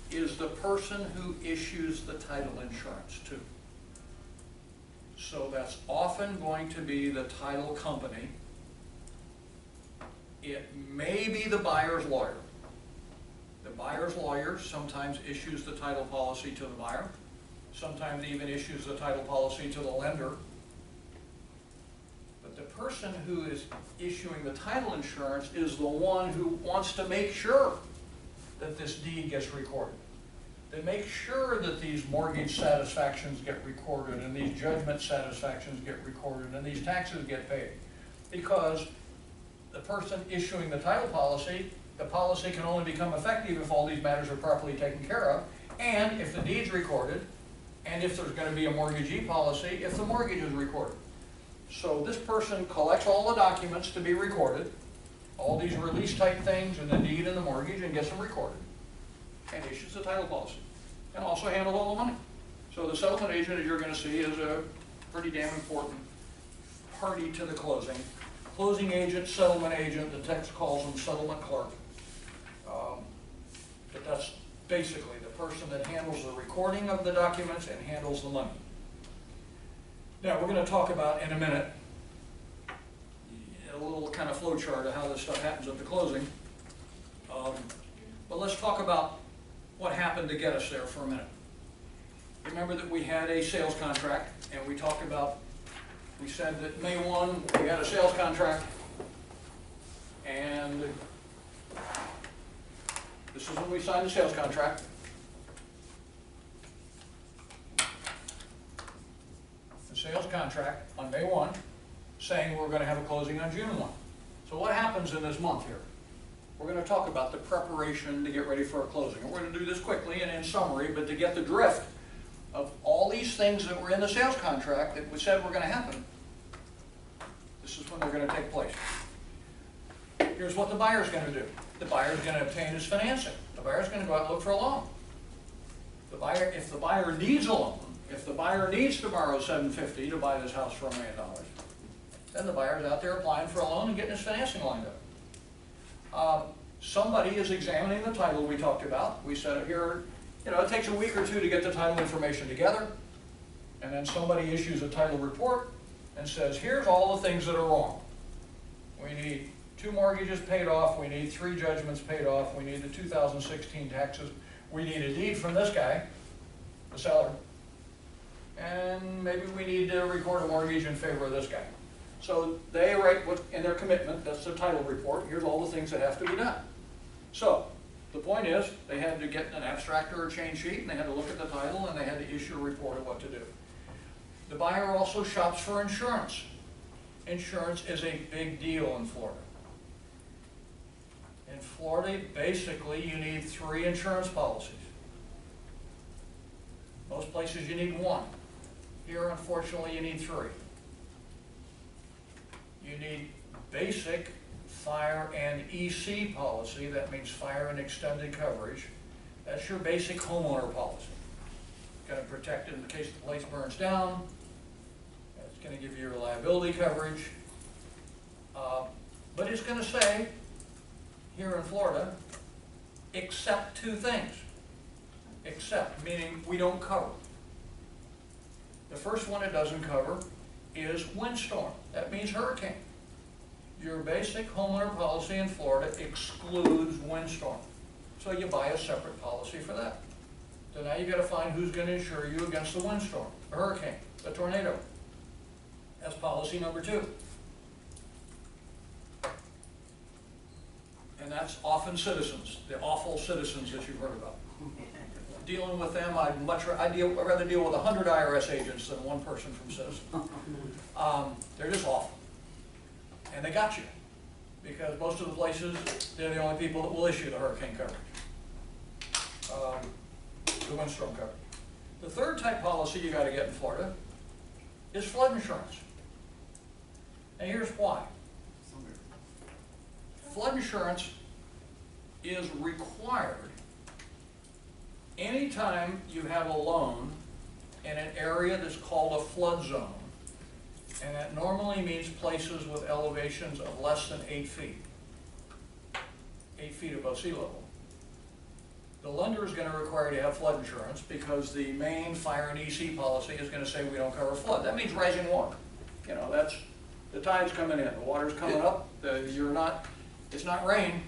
A: is the person who issues the title insurance too. So that's often going to be the title company. It may be the buyer's lawyer. The buyer's lawyer sometimes issues the title policy to the buyer, sometimes even issues the title policy to the lender. But the person who is issuing the title insurance is the one who wants to make sure that this deed gets recorded. They make sure that these mortgage satisfactions get recorded and these judgment satisfactions get recorded and these taxes get paid. Because the person issuing the title policy, the policy can only become effective if all these matters are properly taken care of, and if the deed's recorded, and if there's going to be a mortgagee policy, if the mortgage is recorded. So this person collects all the documents to be recorded, all these release type things and the deed and the mortgage, and gets them recorded, and issues the title policy, and also handles all the money. So the settlement agent, as you're going to see, is a pretty damn important party to the closing. Closing agent, settlement agent, the text calls them settlement clerk. But that's basically the person that handles the recording of the documents and handles the money. Now we're going to talk about in a minute a little kind of flow chart of how this stuff happens at the closing. But let's talk about what happened to get us there for a minute. Remember that we had a sales contract, and we talked about, we said that May 1 we had a sales contract, and this is when we signed the sales contract. The sales contract on May 1 saying we're going to have a closing on June 1. So what happens in this month here? We're going to talk about the preparation to get ready for a closing. And we're going to do this quickly and in summary, but to get the drift of all these things that were in the sales contract that we said were going to happen, this is when they're going to take place. Here's what the buyer's going to do. The buyer's going to obtain his financing. The buyer's going to go out and look for a loan. If the buyer needs a loan, if the buyer needs to borrow $750 to buy this house for $1 million, then the buyer's out there applying for a loan and getting his financing lined up. Somebody is examining the title we talked about. We said here, it takes a week or two to get the title information together, and then somebody issues a title report and says, here's all the things that are wrong. We need 2 mortgages paid off, we need 3 judgments paid off, we need the 2016 taxes, we need a deed from this guy, the seller, and maybe we need to record a mortgage in favor of this guy. So they write in their commitment, that's the title report, here's all the things that have to be done. So the point is, they had to get an abstract or a chain sheet, and they had to look at the title, and they had to issue a report of what to do. The buyer also shops for insurance. Insurance is a big deal in Florida. In Florida, basically, you need 3 insurance policies. Most places you need 1. Here, unfortunately, you need 3. You need basic fire and EC policy. That means fire and extended coverage. That's your basic homeowner policy. It's going to protect in case the place burns down. It's going to give you your liability coverage. But it's going to say, here in Florida, except 2 things. Except, meaning we don't cover. The first one it doesn't cover is windstorm. That means hurricane. your basic homeowner policy in Florida excludes windstorm. So you buy a separate policy for that. So now you gotta find who's gonna insure you against the windstorm, a hurricane, a tornado. That's policy number 2. And that's often citizens, the awful citizens that you've heard about. Dealing with them, I'd rather deal with 100 IRS agents than one person from Citizens. They're just awful. And they got you, because most of the places, they're the only people that will issue the hurricane coverage, the windstorm coverage. The third type policy you gotta get in Florida is flood insurance. And here's why. Flood insurance is required anytime you have a loan in an area that's called a flood zone. And that normally means places with elevations of less than 8 feet. 8 feet above sea level. The lender is going to require you to have flood insurance because the main fire and EC policy is going to say we don't cover flood. That means rising water. You know, that's, the tide's coming in, the water's coming up, it's not rain.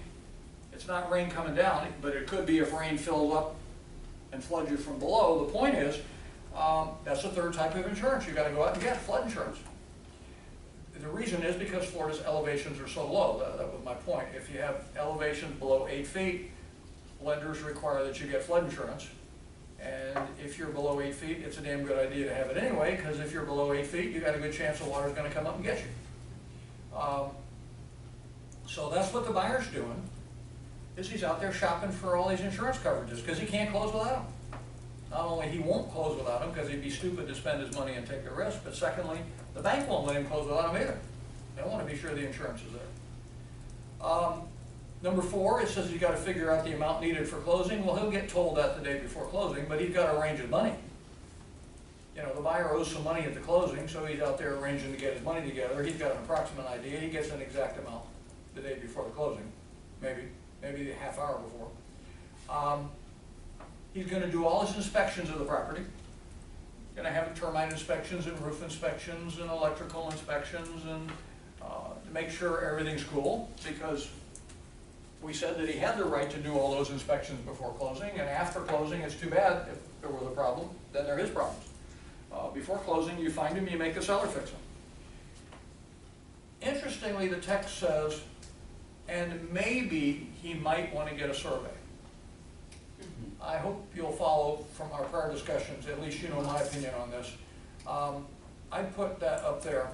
A: It's not rain coming down, but it could be if rain fills up and floods you from below. The point is, that's the third type of insurance. You got to go out and get flood insurance. The reason is because Florida's elevations are so low. That was my point. If you have elevations below 8 feet, lenders require that you get flood insurance. And if you're below 8 feet, it's a damn good idea to have it anyway, because if you're below 8 feet, you got a good chance the water's going to come up and get you. So that's what the buyer's doing, is he's out there shopping for all these insurance coverages, because he can't close without them. Not only he won't close without them, because he'd be stupid to spend his money and take the risk, but secondly, the bank won't let him close without them either. They want to be sure the insurance is there. Number 4, it says he's got to figure out the amount needed for closing. Well, he'll get told that the day before closing, but he's got to arrange his money. You know, the buyer owes some money at the closing, so he's out there arranging to get his money together. He's got an approximate idea. He gets an exact amount the day before the closing, maybe a half hour before. He's going to do all his inspections of the property. Going to have termite inspections and roof inspections and electrical inspections and to make sure everything's cool, because we said that he had the right to do all those inspections before closing, and after closing, it's too bad if there was a problem, then they're his problems. Before closing, you find him, you make the seller fix him. Interestingly, the text says, and maybe he might want to get a survey. I hope you'll follow from our prior discussions, at least you know my opinion on this. I put that up there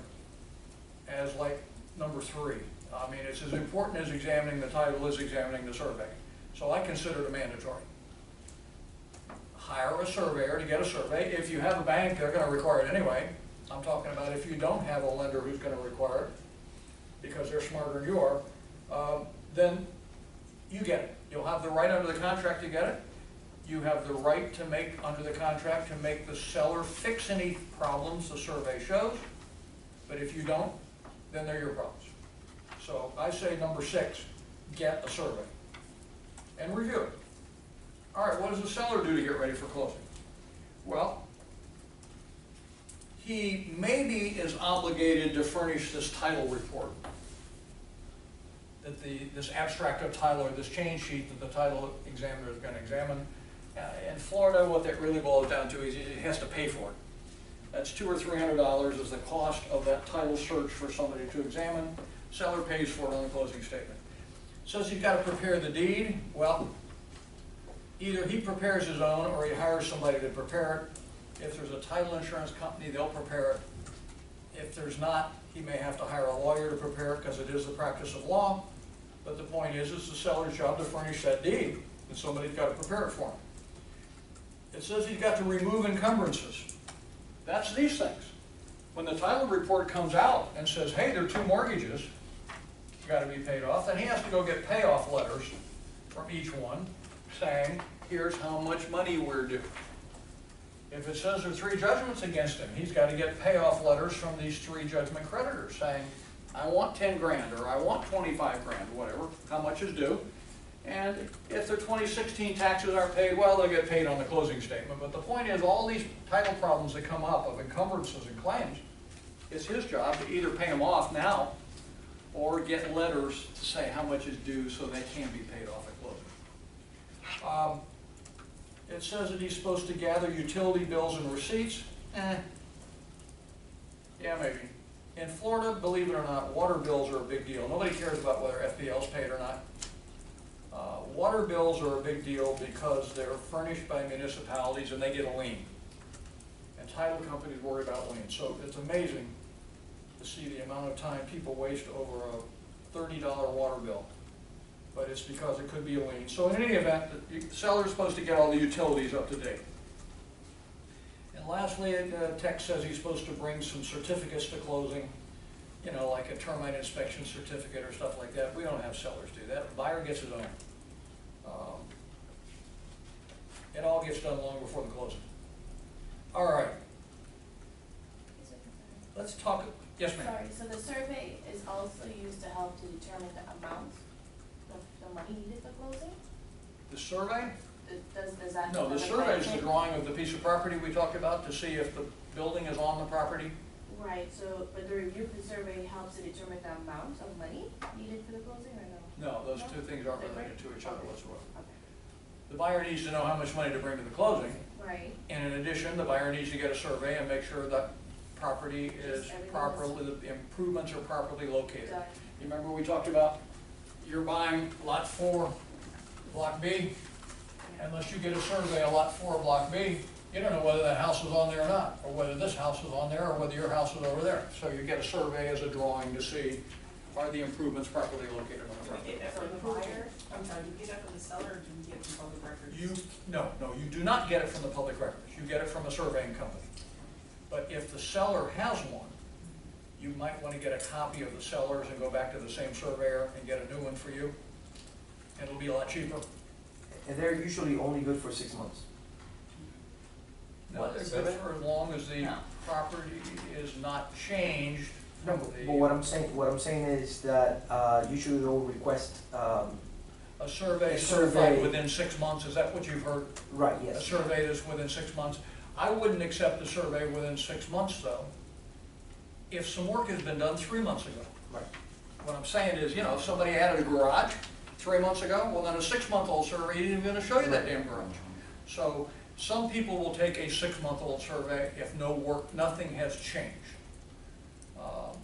A: as like number 3. I mean, it's as important as examining the title as examining the survey. So I consider it mandatory. Hire a surveyor to get a survey. If you have a bank, they're going to require it anyway. I'm talking about if you don't have a lender who's going to require it, because they're smarter than you are, then you get it. You'll have the right under the contract to get it. You have the right to make, under the contract, to make the seller fix any problems the survey shows. But if you don't, then they're your problems. So I say number 6, get a survey and review it. All right, what does the seller do to get ready for closing? Well, he maybe is obligated to furnish this title report, that this abstract of title, or this change sheet that the title examiner is going to examine. In Florida, what that really boils down to is he has to pay for it. That's $200 or $300 is the cost of that title search for somebody to examine. Seller pays for it on the closing statement. Says he's got to prepare the deed. Well, either he prepares his own or he hires somebody to prepare it. If there's a title insurance company, they'll prepare it. If there's not, he may have to hire a lawyer to prepare it, because it is the practice of law. But the point is, it's the seller's job to furnish that deed, and somebody's got to prepare it for him. It says he's got to remove encumbrances. That's these things. When the title report comes out and says, hey, there are 2 mortgages got to be paid off, then he has to go get payoff letters from each one saying, here's how much money we're due. If it says there are 3 judgments against him, he's got to get payoff letters from these 3 judgment creditors saying, I want 10 grand, or I want 25 grand, whatever, how much is due. And if their 2016 taxes aren't paid, well, they'll get paid on the closing statement. But the point is, all these title problems that come up of encumbrances and claims, it's his job to either pay them off now or get letters to say how much is due so they can be paid off at closing. It says that he's supposed to gather utility bills and receipts. Yeah, maybe. In Florida, believe it or not, water bills are a big deal. Nobody cares about whether FPL's paid or not. Water bills are a big deal because they're furnished by municipalities and they get a lien. And title companies worry about liens. So it's amazing to see the amount of time people waste over a $30 water bill. But it's because it could be a lien. So in any event, the seller's supposed to get all the utilities up to date. And lastly, text says he's supposed to bring some certificates to closing, you know, like a termite inspection certificate or stuff like that. We don't have sellers do that. The buyer gets his own. It all gets done long before the closing. All right. Let's talk. Yes, ma'am.
D: Sorry, so the survey is also used to help to determine the amount of the money needed for closing?
A: The survey?
D: Does that?
A: No, the survey is the drawing of the piece of property we talked about to see if the building is on the property.
D: Right, so, but the review of the survey helps to determine the amount of money needed for the closing, or no?
A: No, those two things aren't related to each other whatsoever.
D: Okay.
A: The buyer needs to know how much money to bring to the closing.
D: Right.
A: And in addition, the buyer needs to get a survey and make sure that property is
D: Everything
A: properly, the improvements are properly located.
D: Done.
A: You remember we talked about, you're buying lot 4, block B, unless you get a survey of lot 4, block B, you don't know whether that house is on there or not, or whether this house is on there, or whether your house is over there. So you get a survey as a drawing to see, are the improvements properly located on the
B: Do we
A: property?
B: get that from the buyer? I'm sorry, do we get that from the seller, or do we get it from public records?
A: No, you do not get it from the public records. You get it from a surveying company. But if the seller has one, you might want to get a copy of the seller's and go back to the same surveyor and get a new one for you. And it'll be a lot cheaper.
E: And they're usually only good for 6 months.
A: No, they're good for as long as the property is not changed.
E: No, but what I'm saying is that usually they'll request,
A: A survey
E: A
A: certified
E: survey.
A: within 6 months, is that what you've heard?
E: right,
A: A
E: yes.
A: survey that's within 6 months. I wouldn't accept a survey within 6 months, though, if some work has been done 3 months ago.
E: Right.
A: What I'm saying is, you know, if somebody added a garage 3 months ago, well, then a 6-month-old survey isn't even gonna show you that damn garage. So some people will take a 6-month-old survey if no work, nothing has changed.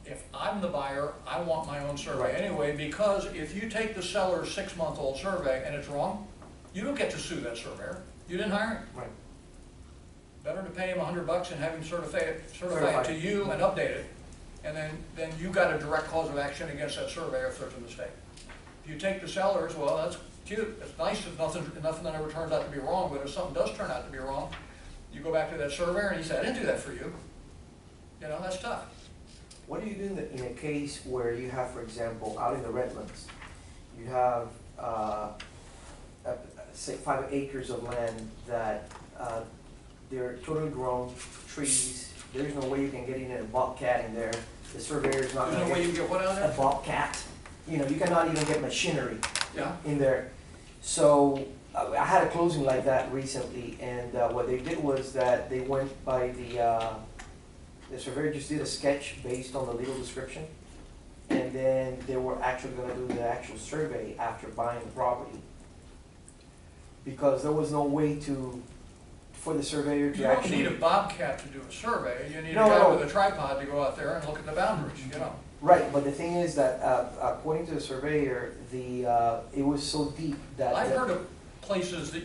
A: If I'm the buyer, I want my own survey anyway, because if you take the seller's 6-month-old survey and it's wrong, you don't get to sue that surveyor. You didn't hire him.
E: Right.
A: Better to pay him $100 and have him certify it to
E: Certified.
A: you and update it, and then you got a direct cause of action against that surveyor if there's a mistake. If you take the seller's, well, that's cute, it's nice if nothing ever turns out to be wrong, but if something does turn out to be wrong, you go back to that surveyor and he said, I didn't do that for you. You know, that's tough.
E: What do you do in a case where you have, for example, out in the Redlands, you have, say, 5 acres of land that they're totally grown trees. There's no way you can get in a bobcat in there. The surveyor's not
A: There's
E: gonna
A: no way you
E: get
A: can get what out
E: a
A: of there?
E: bobcat. You know, you cannot even get machinery
A: Yeah.
E: in there. So I had a closing like that recently, and what they did was that they went by the surveyor just did a sketch based on the legal description, and then they were actually gonna do the actual survey after buying the property. Because there was no way for the surveyor to
A: You don't
E: actually.
A: need a bobcat to do a survey, you need a
E: No,
A: guy
E: no.
A: with a tripod to go out there and look at the boundaries, you know.
E: Right, but the thing is that, according to the surveyor, it was so deep that.
A: I've heard of places that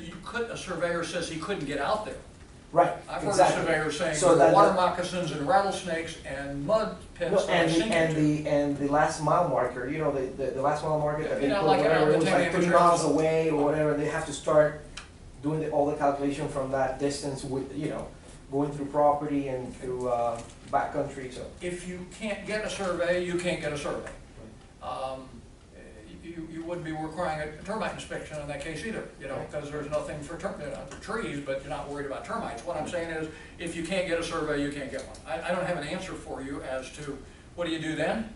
A: a surveyor says he couldn't get out there.
E: Right,
A: I've heard
E: exactly.
A: surveyors saying
E: So
A: there
E: that
A: are water
E: the-
A: moccasins and rattlesnakes and mud
E: No,
A: pits that I sink into.
E: and the last mile marker, you know, the last mile marker that they
A: Yeah,
E: put
A: like
E: whatever,
A: the
E: it was
A: 10
E: like 3
A: amateur
E: miles
A: stuff.
E: away or whatever, they have to start doing all the calculation from that distance with, you know, going through property and through, backcountry, so.
A: If you can't get a survey, you can't get a survey. You wouldn't be requiring a termite inspection in that case either, you know, because there's nothing for trees, but you're not worried about termites. What I'm saying is, if you can't get a survey, you can't get one. I don't have an answer for you as to, what do you do then?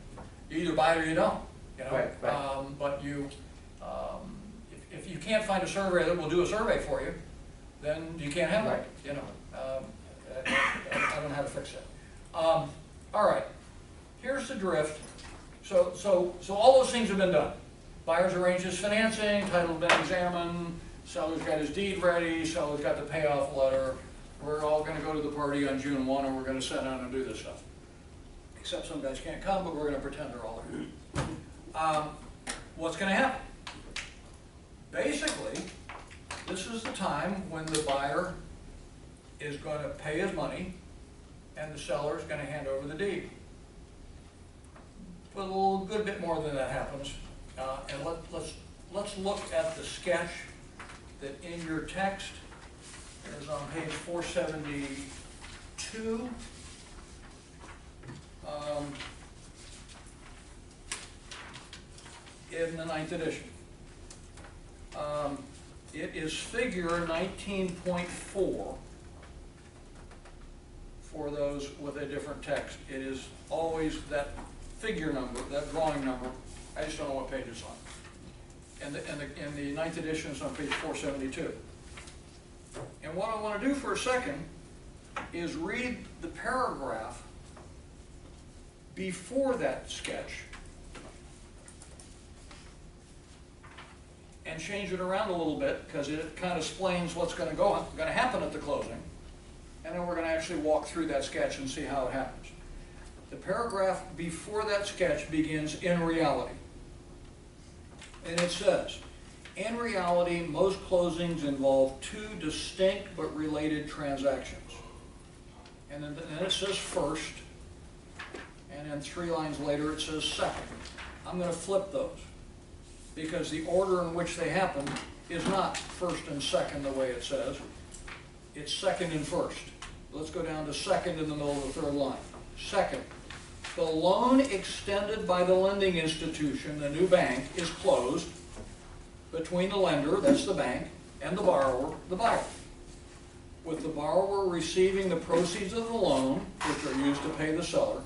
A: You either buy it or you don't, you know?
E: Right.
A: But if you can't find a surveyor that will do a survey for you, then you can't have it, you know? I don't know how to fix it. All right, here's the drift. So all those things have been done. Buyer's arranged his financing, title's been examined, seller's got his deed ready, seller's got the payoff letter. We're all gonna go to the party on June 1 and we're gonna sit down and do this stuff. Except some guys can't come, but we're gonna pretend they're all there. What's gonna happen? Basically, this is the time when the buyer is gonna pay his money and the seller's gonna hand over the deed. But a little good bit more than that happens. And let's look at the sketch that in your text is on page 472. In the 9th edition. It is figure 19.4 for those with a different text. It is always that figure number, that drawing number. I just don't know what page it's on. And the 9th edition is on page 472. And what I want to do for a second is read the paragraph before that sketch and change it around a little bit because it kind of explains what's going to happen at the closing. And then we're going to actually walk through that sketch and see how it happens. The paragraph before that sketch begins, in reality. And it says, in reality, most closings involve two distinct but related transactions. And then it says first, and then 3 lines later it says second. I'm going to flip those because the order in which they happen is not first and second the way it says. It's second and first. Let's go down to second in the middle of the 3rd line. Second, the loan extended by the lending institution, the new bank, is closed between the lender, that's the bank, and the borrower, the buyer, with the borrower receiving the proceeds of the loan, which are used to pay the seller,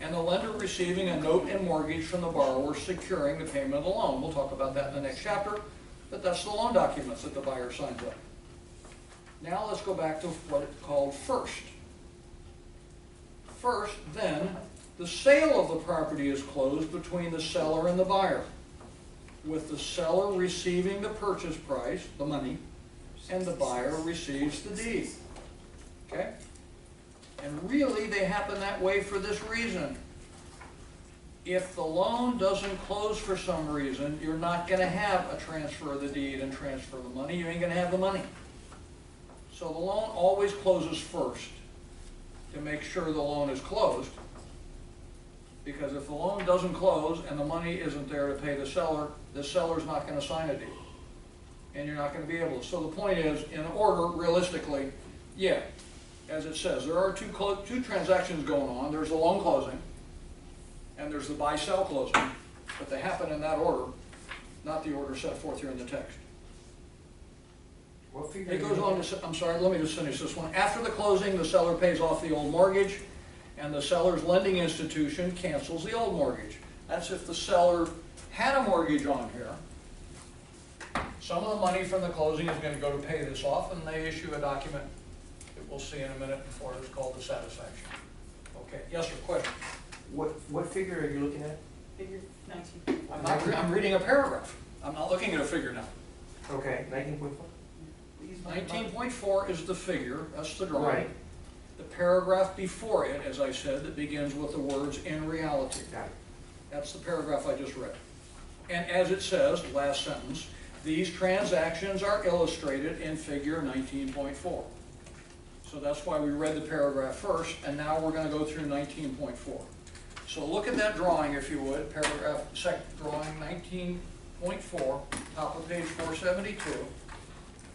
A: and the lender receiving a note and mortgage from the borrower securing the payment of the loan. We'll talk about that in the next chapter, but that's the loan documents that the buyer signs up. Now let's go back to what it's called first. First, then, the sale of the property is closed between the seller and the buyer, with the seller receiving the purchase price, the money, and the buyer receives the deed. Okay? And really, they happen that way for this reason. If the loan doesn't close for some reason, you're not going to have a transfer of the deed and transfer of the money. You ain't going to have the money. So the loan always closes first to make sure the loan is closed. Because if the loan doesn't close and the money isn't there to pay the seller's not going to sign a deed. And you're not going to be able to. So the point is, in order, realistically, yeah, as it says, there are two transactions going on. There's the loan closing and there's the buy-sell closing, but they happen in that order, not the order set forth here in the text.
E: What figure?
A: It goes on to, I'm sorry, let me just finish this one. After the closing, the seller pays off the old mortgage and the seller's lending institution cancels the old mortgage. That's if the seller had a mortgage on here. Some of the money from the closing is going to go to pay this off, and they issue a document that we'll see in a minute before it's called the satisfaction. Okay, yes, sir, question?
E: What figure are you looking at?
B: Figure 19.
A: I'm reading a paragraph. I'm not looking at a figure now.
E: Okay, 19.4?
A: 19.4 is the figure, that's the drawing.
E: Right.
A: The paragraph before it, as I said, that begins with the words, in reality.
E: Got it.
A: That's the paragraph I just read. And as it says, last sentence, these transactions are illustrated in figure 19.4. So that's why we read the paragraph first, and now we're going to go through 19.4. So look at that drawing, if you would, drawing 19.4, top of page 472.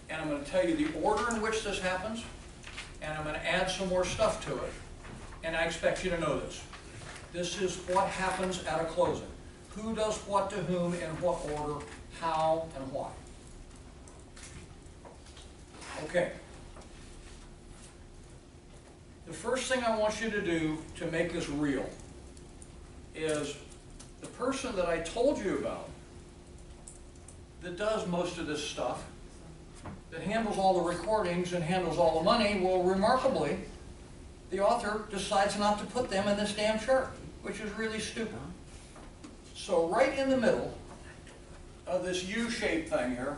A: And I'm going to tell you the order in which this happens, and I'm going to add some more stuff to it. And I expect you to know this. This is what happens at a closing. Who does what to whom, in what order, how, and why. Okay. The first thing I want you to do to make this real is the person that I told you about that does most of this stuff, that handles all the recordings and handles all the money, well, remarkably, the author decides not to put them in this damn chart, which is really stupid. So right in the middle of this U-shaped thing here,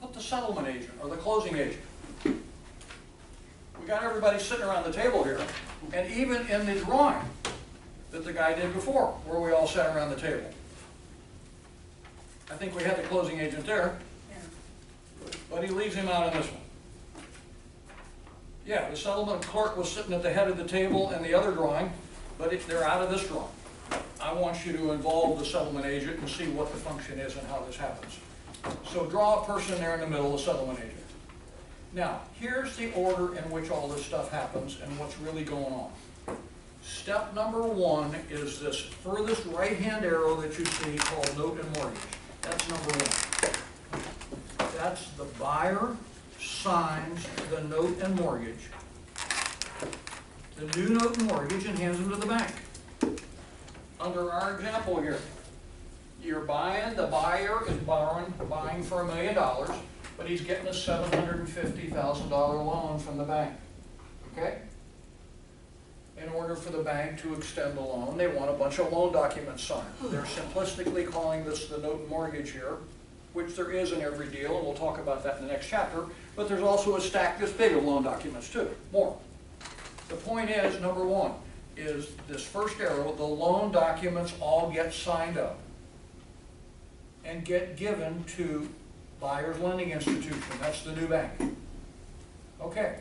A: put the settlement agent or the closing agent. We got everybody sitting around the table here, and even in the drawing that the guy did before, where we all sat around the table. I think we had the closing agent there, but he leaves him out on this one. Yeah, the settlement clerk was sitting at the head of the table in the other drawing, but they're out of this drawing. I want you to involve the settlement agent and see what the function is and how this happens. So draw a person there in the middle, the settlement agent. Now, here's the order in which all this stuff happens and what's really going on. Step number one is this furthest right-hand arrow that you see called note and mortgage. That's number one. That's the buyer signs the note and mortgage, the new note and mortgage, and hands them to the bank. Under our example here, you're buying, the buyer is buying for $1 million, but he's getting a $750,000 loan from the bank, okay? In order for the bank to extend the loan, they want a bunch of loan documents signed. They're simplistically calling this the note and mortgage here, which there is in every deal, and we'll talk about that in the next chapter, but there's also a stack this big of loan documents too, more. The point is, number one, is this first arrow, the loan documents all get signed up and get given to buyer's lending institution. That's the new bank. Okay.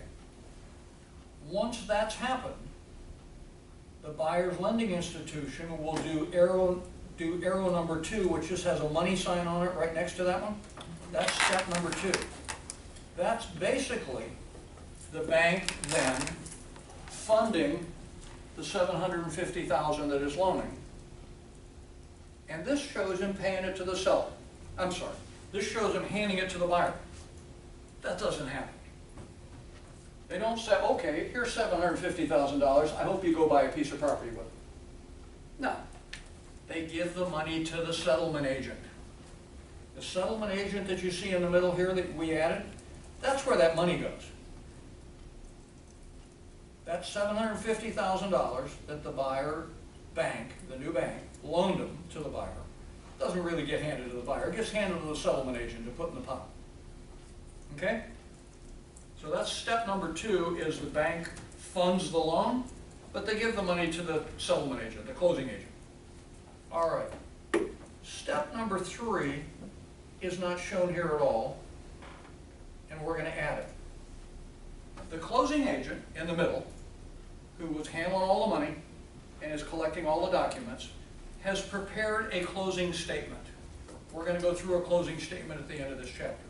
A: Once that's happened, the buyer's lending institution will do arrow number 2, which just has a money sign on it right next to that one. That's step number 2. That's basically the bank then funding the $750,000 that is loaning. And this shows him paying it to the seller. I'm sorry, this shows him handing it to the buyer. That doesn't happen. They don't say, okay, here's $750,000, I hope you go buy a piece of property with it. No. They give the money to the settlement agent. The settlement agent that you see in the middle here that we added, that's where that money goes. That's $750,000 that the buyer bank, the new bank, loaned them to the buyer. Doesn't really get handed to the buyer, it gets handed to the settlement agent to put in the pot. Okay? So that's step number 2, is the bank funds the loan, but they give the money to the settlement agent, the closing agent. All right. Step number 3 is not shown here at all, and we're going to add it. The closing agent in the middle, who was handling all the money and is collecting all the documents, has prepared a closing statement. We're going to go through a closing statement at the end of this chapter.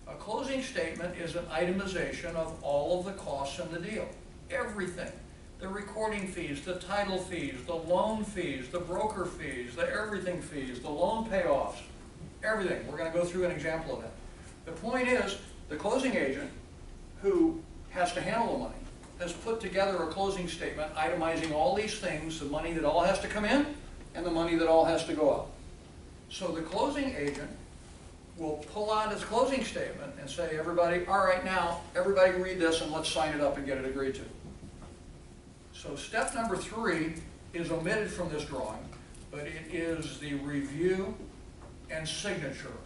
A: A closing statement is an itemization of all of the costs in the deal. Everything. The recording fees, the title fees, the loan fees, the broker fees, the everything fees, the loan payoffs, everything. We're going to go through an example of that. The point is, the closing agent, who has to handle the money, has put together a closing statement itemizing all these things, the money that all has to come in and the money that all has to go out. So the closing agent will pull out his closing statement and say, everybody, all right, now, everybody read this and let's sign it up and get it agreed to. So step number 3 is omitted from this drawing, but it is the review and signature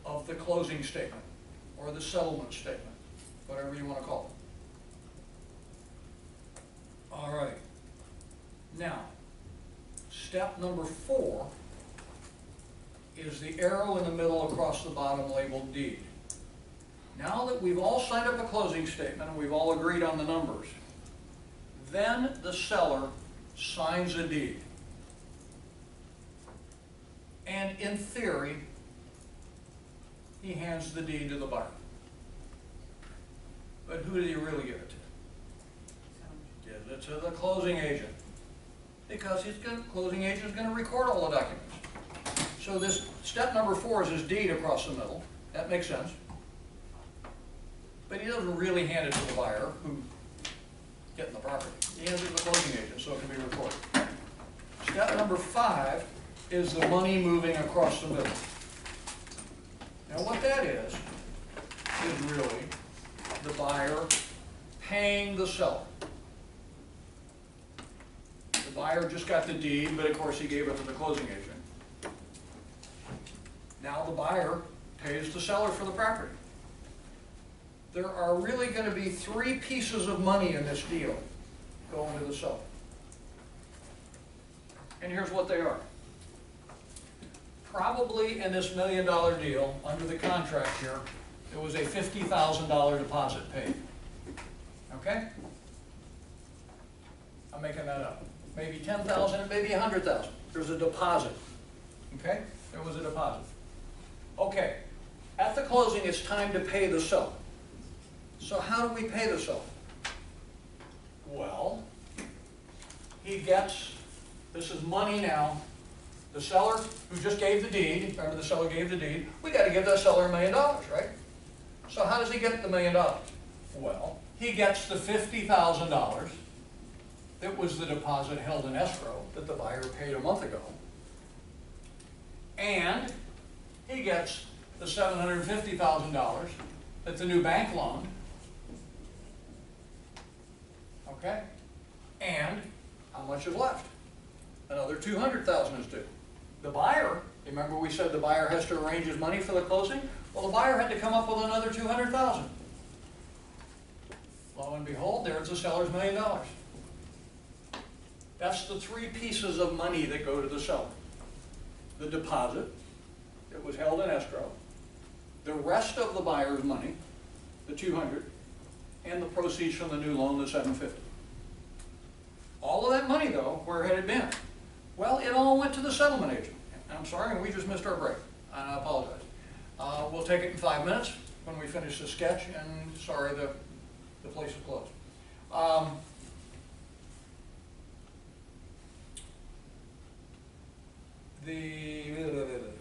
A: of the closing statement or the settlement statement, whatever you want to call it. All right. Now, step number 4 is the arrow in the middle across the bottom labeled deed. Now that we've all signed up a closing statement and we've all agreed on the numbers, then the seller signs a deed. And in theory, he hands the deed to the buyer. But who did he really give it to? Gives it to the closing agent. Because closing agent is going to record all the documents. So this step number 4 is his deed across the middle. That makes sense. But he doesn't really hand it to the buyer who's getting the property. He hands it to the closing agent so it can be recorded. Step number 5 is the money moving across the middle. Now what that is really the buyer paying the seller. The buyer just got the deed, but of course he gave it to the closing agent. Now the buyer pays the seller for the property. There are really going to be three pieces of money in this deal going to the seller. And here's what they are. Probably in this $1 million deal, under the contract here, there was a $50,000 deposit paid. Okay? I'm making that up. Maybe 10,000 and maybe 100,000. There's a deposit. Okay? There was a deposit. Okay. At the closing, it's time to pay the seller. So how do we pay the seller? Well, he gets, this is money now. The seller who just gave the deed, remember the seller gave the deed, we got to give that seller $1 million, right? So how does he get the $1 million? Well, he gets the $50,000 that was the deposit held in escrow that the buyer paid a month ago. And he gets the $750,000 that the new bank loaned. Okay? And how much is left? Another $200,000 is due. The buyer, remember we said the buyer has to arrange his money for the closing? Well, the buyer had to come up with another $200,000. Lo and behold, there's the seller's $1 million. That's the three pieces of money that go to the seller. The deposit that was held in escrow, the rest of the buyer's money, the $200,000, and the proceeds from the new loan, the $750,000. All of that money, though, where had it been? Well, it all went to the settlement agent. I'm sorry, we just missed our break. I apologize. We'll take it in 5 minutes when we finish the sketch, and sorry, the place is closed.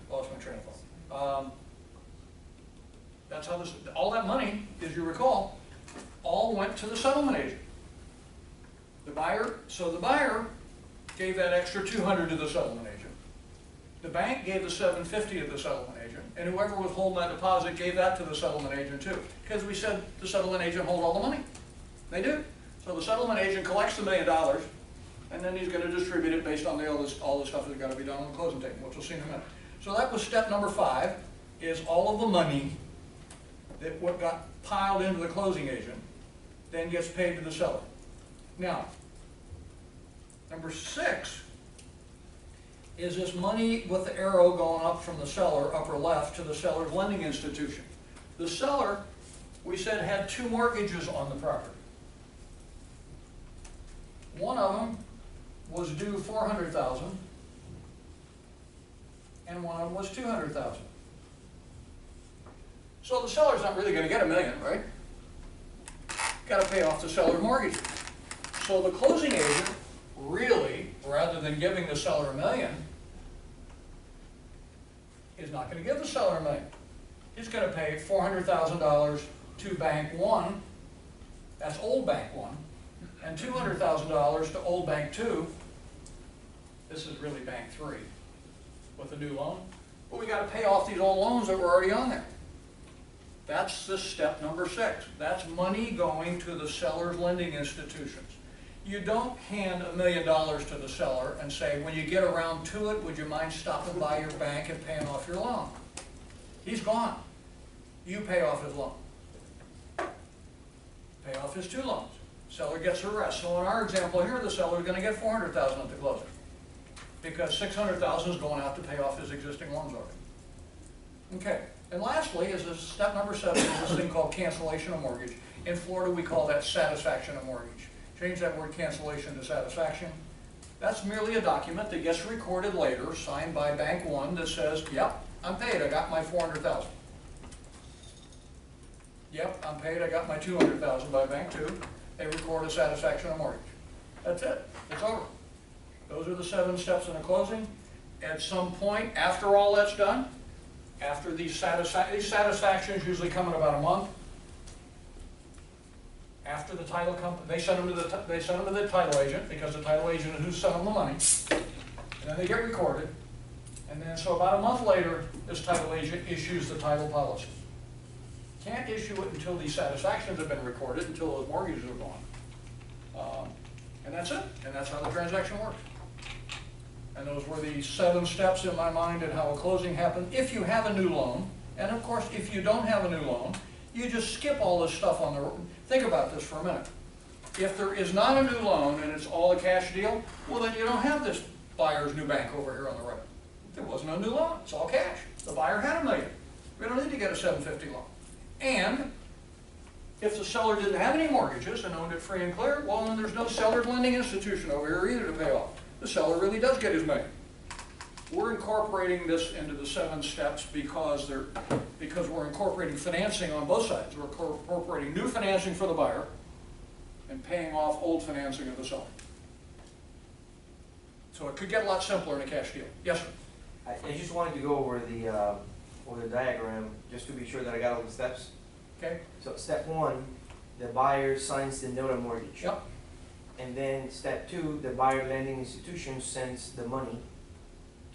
A: Lost my train of thought. That's how this, all that money, as you recall, all went to the settlement agent. The buyer, so the buyer gave that extra $200,000 to the settlement agent. The bank gave the $750,000 to the settlement agent, and whoever was holding that deposit gave that to the settlement agent too. Because we said the settlement agent holds all the money. They do. So the settlement agent collects the $1 million, and then he's going to distribute it based on all the stuff that's got to be done on the closing table, which we'll see in a minute. So that was step number 5, is all of the money that what got piled into the closing agent then gets paid to the seller. Now, number 6 is this money with the arrow going up from the seller, upper left, to the seller's lending institution. The seller, we said, had 2 mortgages on the property. One of them was due $400,000, and one of them was $200,000. So the seller's not really going to get $1 million, right? Got to pay off the seller's mortgage. So the closing agent really, rather than giving the seller $1 million, is not going to give the seller $1 million. He's going to pay $400,000 to Bank 1, that's old Bank 1, and $200,000 to old Bank 2, this is really Bank 3, with a new loan. But we got to pay off these old loans that were already on there. That's the step number 6. That's money going to the seller's lending institutions. You don't hand $1 million to the seller and say, when you get around to it, would you mind stopping by your bank and paying off your loan? He's gone. You pay off his loan. Pay off his 2 loans. Seller gets the rest. So in our example here, the seller is going to get $400,000 at the closing, because $600,000 is going out to pay off his existing loans already. Okay. And lastly, is this step number 7, is this thing called cancellation of mortgage. In Florida, we call that satisfaction of mortgage. Change that word cancellation to satisfaction. That's merely a document that gets recorded later, signed by Bank 1, that says, yep, I'm paid, I got my $400,000. Yep, I'm paid, I got my $200,000 by Bank 2. They record a satisfaction of mortgage. That's it, it's over. Those are the 7 steps in a closing. At some point, after all that's done, after these satisfactions usually come in about a month. After the title company, they send them to the title agent, because the title agent is who sent them the money, and then they get recorded. And then so about a month later, this title agent issues the title policy. Can't issue it until these satisfactions have been recorded, until those mortgages are gone. And that's it, and that's how the transaction works. And those were the 7 steps in my mind in how a closing happened if you have a new loan. And of course, if you don't have a new loan, you just skip all this stuff on the, think about this for a minute. If there is not a new loan and it's all a cash deal, well then you don't have this buyer's new bank over here on the right. There wasn't a new loan, it's all cash. The buyer had $1 million. We don't need to get a 750 loan. And if the seller didn't have any mortgages and owned it free and clear, well then there's no seller lending institution over here either to pay off. The seller really does get his million. We're incorporating this into the 7 steps because we're incorporating financing on both sides. We're incorporating new financing for the buyer and paying off old financing of the seller. So it could get a lot simpler in a cash deal. Yes, sir?
E: I just wanted to go over the diagram, just to be sure that I got all the steps.
A: Okay?
E: So step 1, the buyer signs the note on mortgage.
A: Yep.
E: And then step 2, the buyer lending institution sends the money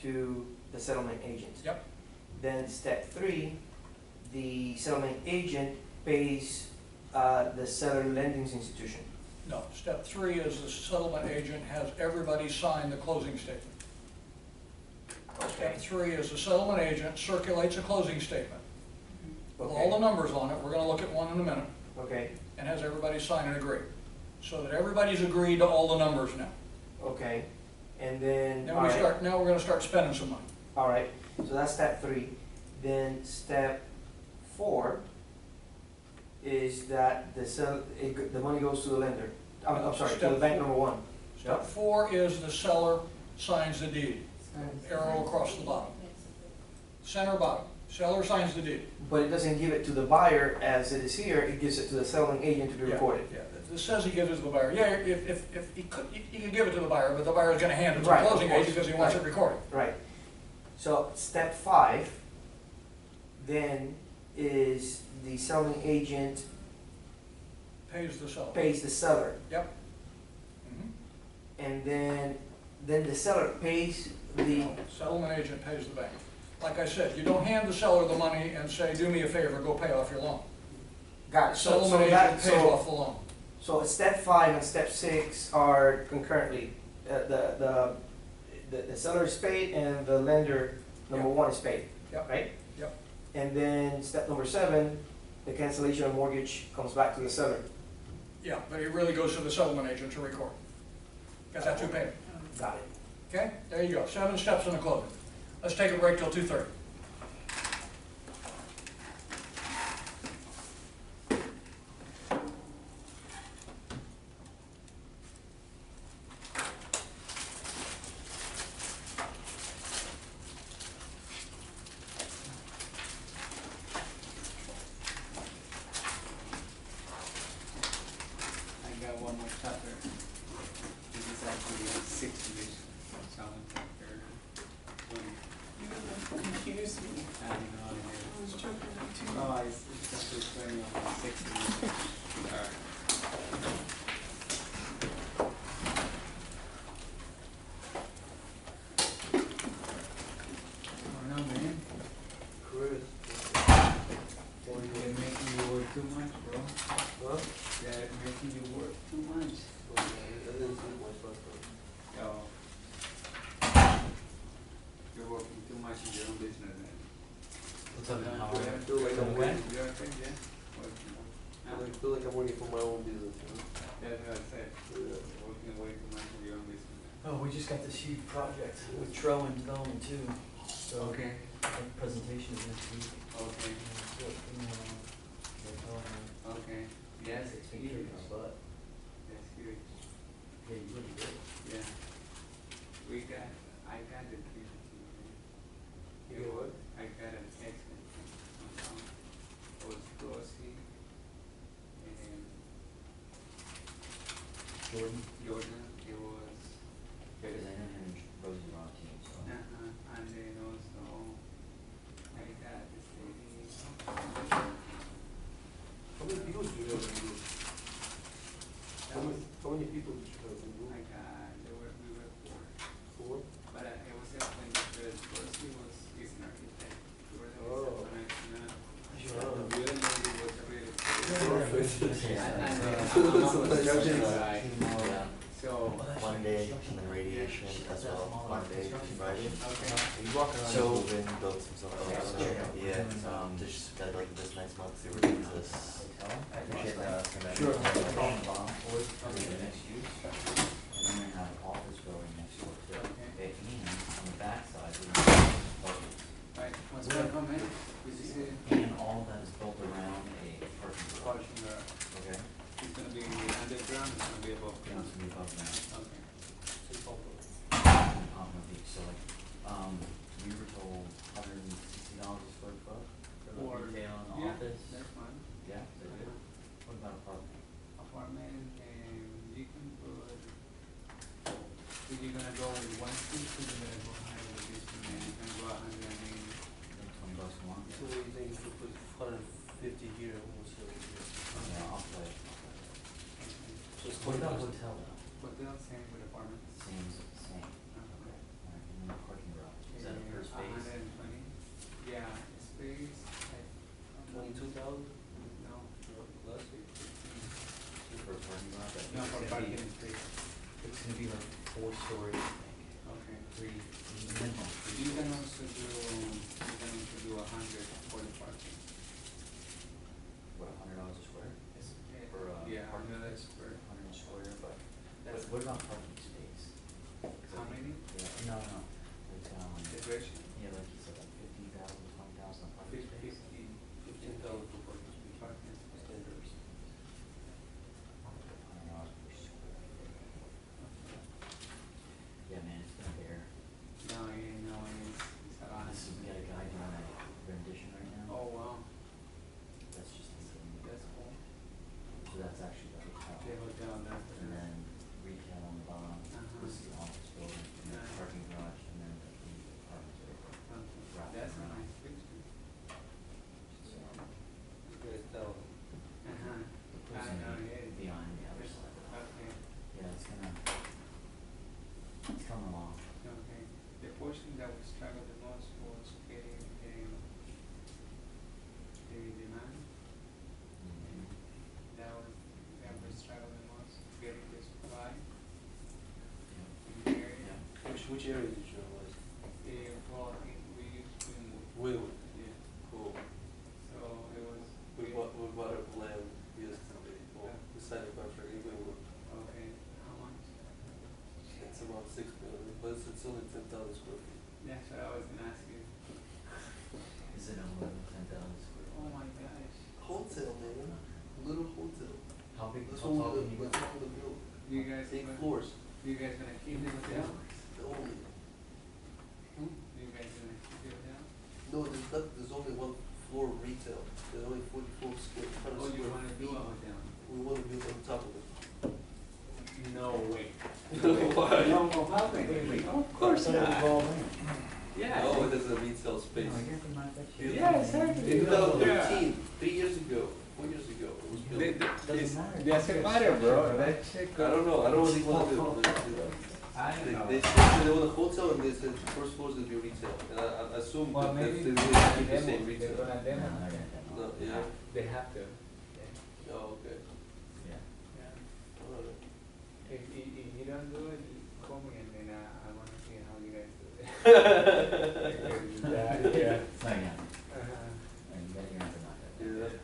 E: to the settlement agent.
A: Yep.
E: Then step 3, the settlement agent pays the seller lending institution.
A: No. Step 3 is the settlement agent has everybody sign the closing statement. Step 3 is the settlement agent circulates a closing statement with all the numbers on it. We're going to look at one in a minute.
E: Okay.
A: And has everybody sign and agree. So that everybody's agreed to all the numbers now.
E: Okay. And then,
A: Now we're going to start spending some money.
E: all right, so that's step 3. Then step 4 is that the money goes to the lender. I'm sorry, to the bank number 1.
A: Step 4 is the seller signs the deed. Arrow across the bottom. Center bottom. Seller signs the deed.
E: But it doesn't give it to the buyer as it is here, it gives it to the settling agent to be recorded.
A: Yeah, this says he gives it to the buyer. Yeah, if he could give it to the buyer, but the buyer is going to hand it to the
E: Right,
A: closing
E: of course.
A: agent because he wants it recorded.
E: Right. So step 5 then is the selling agent
A: Pays the seller.
E: pays the seller.
A: Yep. Mhm.
E: And then the seller pays the,
A: Settlement agent pays the bank. Like I said, you don't hand the seller the money and say, do me a favor, go pay off your loan.
E: got it. So
A: Settlement
E: that,
A: agent pays off the loan.
E: so step 5 and step 6 are concurrently. The seller is paid and the lender number
A: Yep.
E: 1 is paid,
A: Yep.
E: right?
A: Yep.
E: And then step number 7, the cancellation of mortgage comes back to the seller.
A: Yeah, but it really goes to the settlement agent to record. Because that's who paid it.
E: Got it.
A: Okay, there you go, 7 steps in the closing. Let's take a break till 2:30.
C: I got one more chapter. This is actually 6 years from someone chapter.
B: You confused me.
C: I don't know.
B: I was joking too.
C: Oh, it's chapter 20 on 6 years. Oh no, man.
E: Chris.
C: They're making you work too much, bro.
E: Huh?
C: They're making you work too much. Yo. You're working too much in your own business, man.
F: What's up, man? How
C: You
F: are you?
C: have to
F: Doing
C: wait
F: okay?
C: You okay, yeah? Working.
F: I feel like I'm working for my own business, you know?
C: That's what I said.
F: Yeah.
C: Working way too much in your own business.
F: Oh, we just got this huge project with Tro and Development too, so.
C: Okay.
F: The presentation is next week.
C: Okay. Okay. Yes,
F: It's
C: it's
F: been
C: huge.
F: but,
C: That's huge.
F: yeah, you really good.
C: Yeah. I got the treatment.
F: You get what?
C: I got an excellent treatment. It was Glossy and
F: Jordan?
C: Jordan. It was,
F: Because I know him and Rosie are on team, so.
C: and then also I got this lady.
F: How many people do you have in group? How many people did you have in group?
C: We were 4.
F: 4?
C: But it was just when the first Glossy is an architect. Jordan is
F: Oh.
C: a management.
F: Sure.
C: The real lady was a real estate.
F: Perfect.
C: And
F: Yeah.
C: I'm a construction guy.
F: Yeah.
C: So
G: One day, and then radiation as well. One day, Friday.
F: You walk around.
G: So move in, build some stuff. Yeah, just got like this next month. See where it takes us.
H: Appreciate that.
F: Sure.
H: Next use, and then we have an office building next door too.
C: Okay.
H: And on the backside, we have parking.
C: Right, what's going on, man? This is a
H: And all that is built around a parking garage.
C: parking garage.
H: Okay?
C: It's gonna be underground, it's gonna be above
H: You
C: ground.
H: know, it's gonna be above ground.
C: Okay.
H: On the beach, so like, we were told $160 a square foot for the
C: Or-
H: retail and
C: Yeah,
H: office.
C: that's fine.
H: Yeah, is that good? What about apartment?
C: Apartment, and you can put, if you're gonna go with 160, you're gonna go higher with this one, and you can go 180.
H: Like $20 a month?
F: So what do you think if we put 150 here, what's the?
H: Yeah, I'll play.
F: So it's
H: What about
F: 20,000.
H: hotel though?
C: Hotel, same with apartments.
H: Same.
C: Okay.
H: Alright, and then the parking garage, is that a per space?
C: 120, yeah, space, like.
F: 22,000?
C: No,
F: Less?
H: For a parking garage? I think
C: no,
H: it's
C: for
H: gonna be-
C: parking space,
H: It's gonna be like 4 stories, I think.
C: okay.
H: Minimum.
C: You can also do 100 for the parking.
H: What, $100 a square? For,
C: Yeah,
H: parking
C: 100
H: space?
C: square.
H: 100 a square, but,
C: That's
H: what about parking space?
C: How many?
H: Yeah, no, like,
C: The ratio?
H: yeah, like you said, like 50,000, 20,000 parking space.
F: 15,000 for parking space.
C: Parking space.
F: Standards.
H: $100 per square foot. Yeah, man, it's been a bear.
C: No, it's a lot.
H: Honestly, we got a guy doing a rendition right now.
C: Oh, wow,
H: That's just insane.
C: that's cool.
H: So that's actually the hotel.
C: The hotel, that's.
H: And then retail on the bottom, this is the office building, and then
C: Yeah.
H: parking garage, and then the apartments right there.
C: Okay. That's a nice picture.
H: So,
F: You guys tell them.
C: Uh-huh.
H: the pool's
C: I
H: gonna
C: know,
H: be
C: yeah.
H: behind the other side.
C: Okay,
H: Yeah, it's coming along.
C: okay. The portion that we struggled the most was getting the demand.
H: Mhm.
C: That we struggled the most, getting the supply
H: Yeah.
C: in the area.
H: Yeah.
F: Which area did you analyze?
C: Well, we used to move,
F: Wheelwood.
C: yeah,
F: Cool.
C: so it was.
F: We bought a land yesterday, well, we signed a contract in Wheelwood.
C: Okay, how much?
F: It's about 6 million, but it's only 10,000 square feet.
C: That's what I was gonna ask you.
H: Is it on more than 10,000 square?
C: Oh my gosh.
F: Hotel, man, little hotel.
H: How big,
F: That's
H: how
F: all
H: tall
F: the,
H: can you go?
F: that's all the building.
C: You guys,
F: 8
C: gonna-
F: floors.
C: you guys gonna keep the hotel?
F: The only.
C: You guys gonna keep the hotel?
F: No, there's only one floor of retail. There's only 44 square,
C: Oh, you
F: square
C: wanna do
F: feet.
C: a hotel?
F: We wanna build on top of it.
C: No way.
F: Why?
C: No, no, how can we? Of course not. Yeah.
F: Oh, it has a retail space.
C: Yeah, exactly.
F: In 2013, 3 years ago, 4 years ago, it was built.
C: Doesn't matter, bro. That shit
F: I don't know, I don't know what they wanna do.
C: I don't know.
F: They said they want a hotel and they said the first floor is gonna be retail. And I assume
C: Well,
F: that
C: maybe
F: they
C: they're
F: really
C: gonna
F: keep the
C: demo,
F: same
C: they're
F: retail.
C: gonna
H: No,
C: demo.
H: they're gonna demo.
F: No, yeah,
C: They have to.
F: oh, okay.
H: Yeah.
C: Yeah.
F: Alright.
C: If you don't do it, call me and then I wanna see how you guys do it. Yeah.
H: It's not yet.
C: Uh-huh.
H: And you gotta get into knock that.
F: Yeah.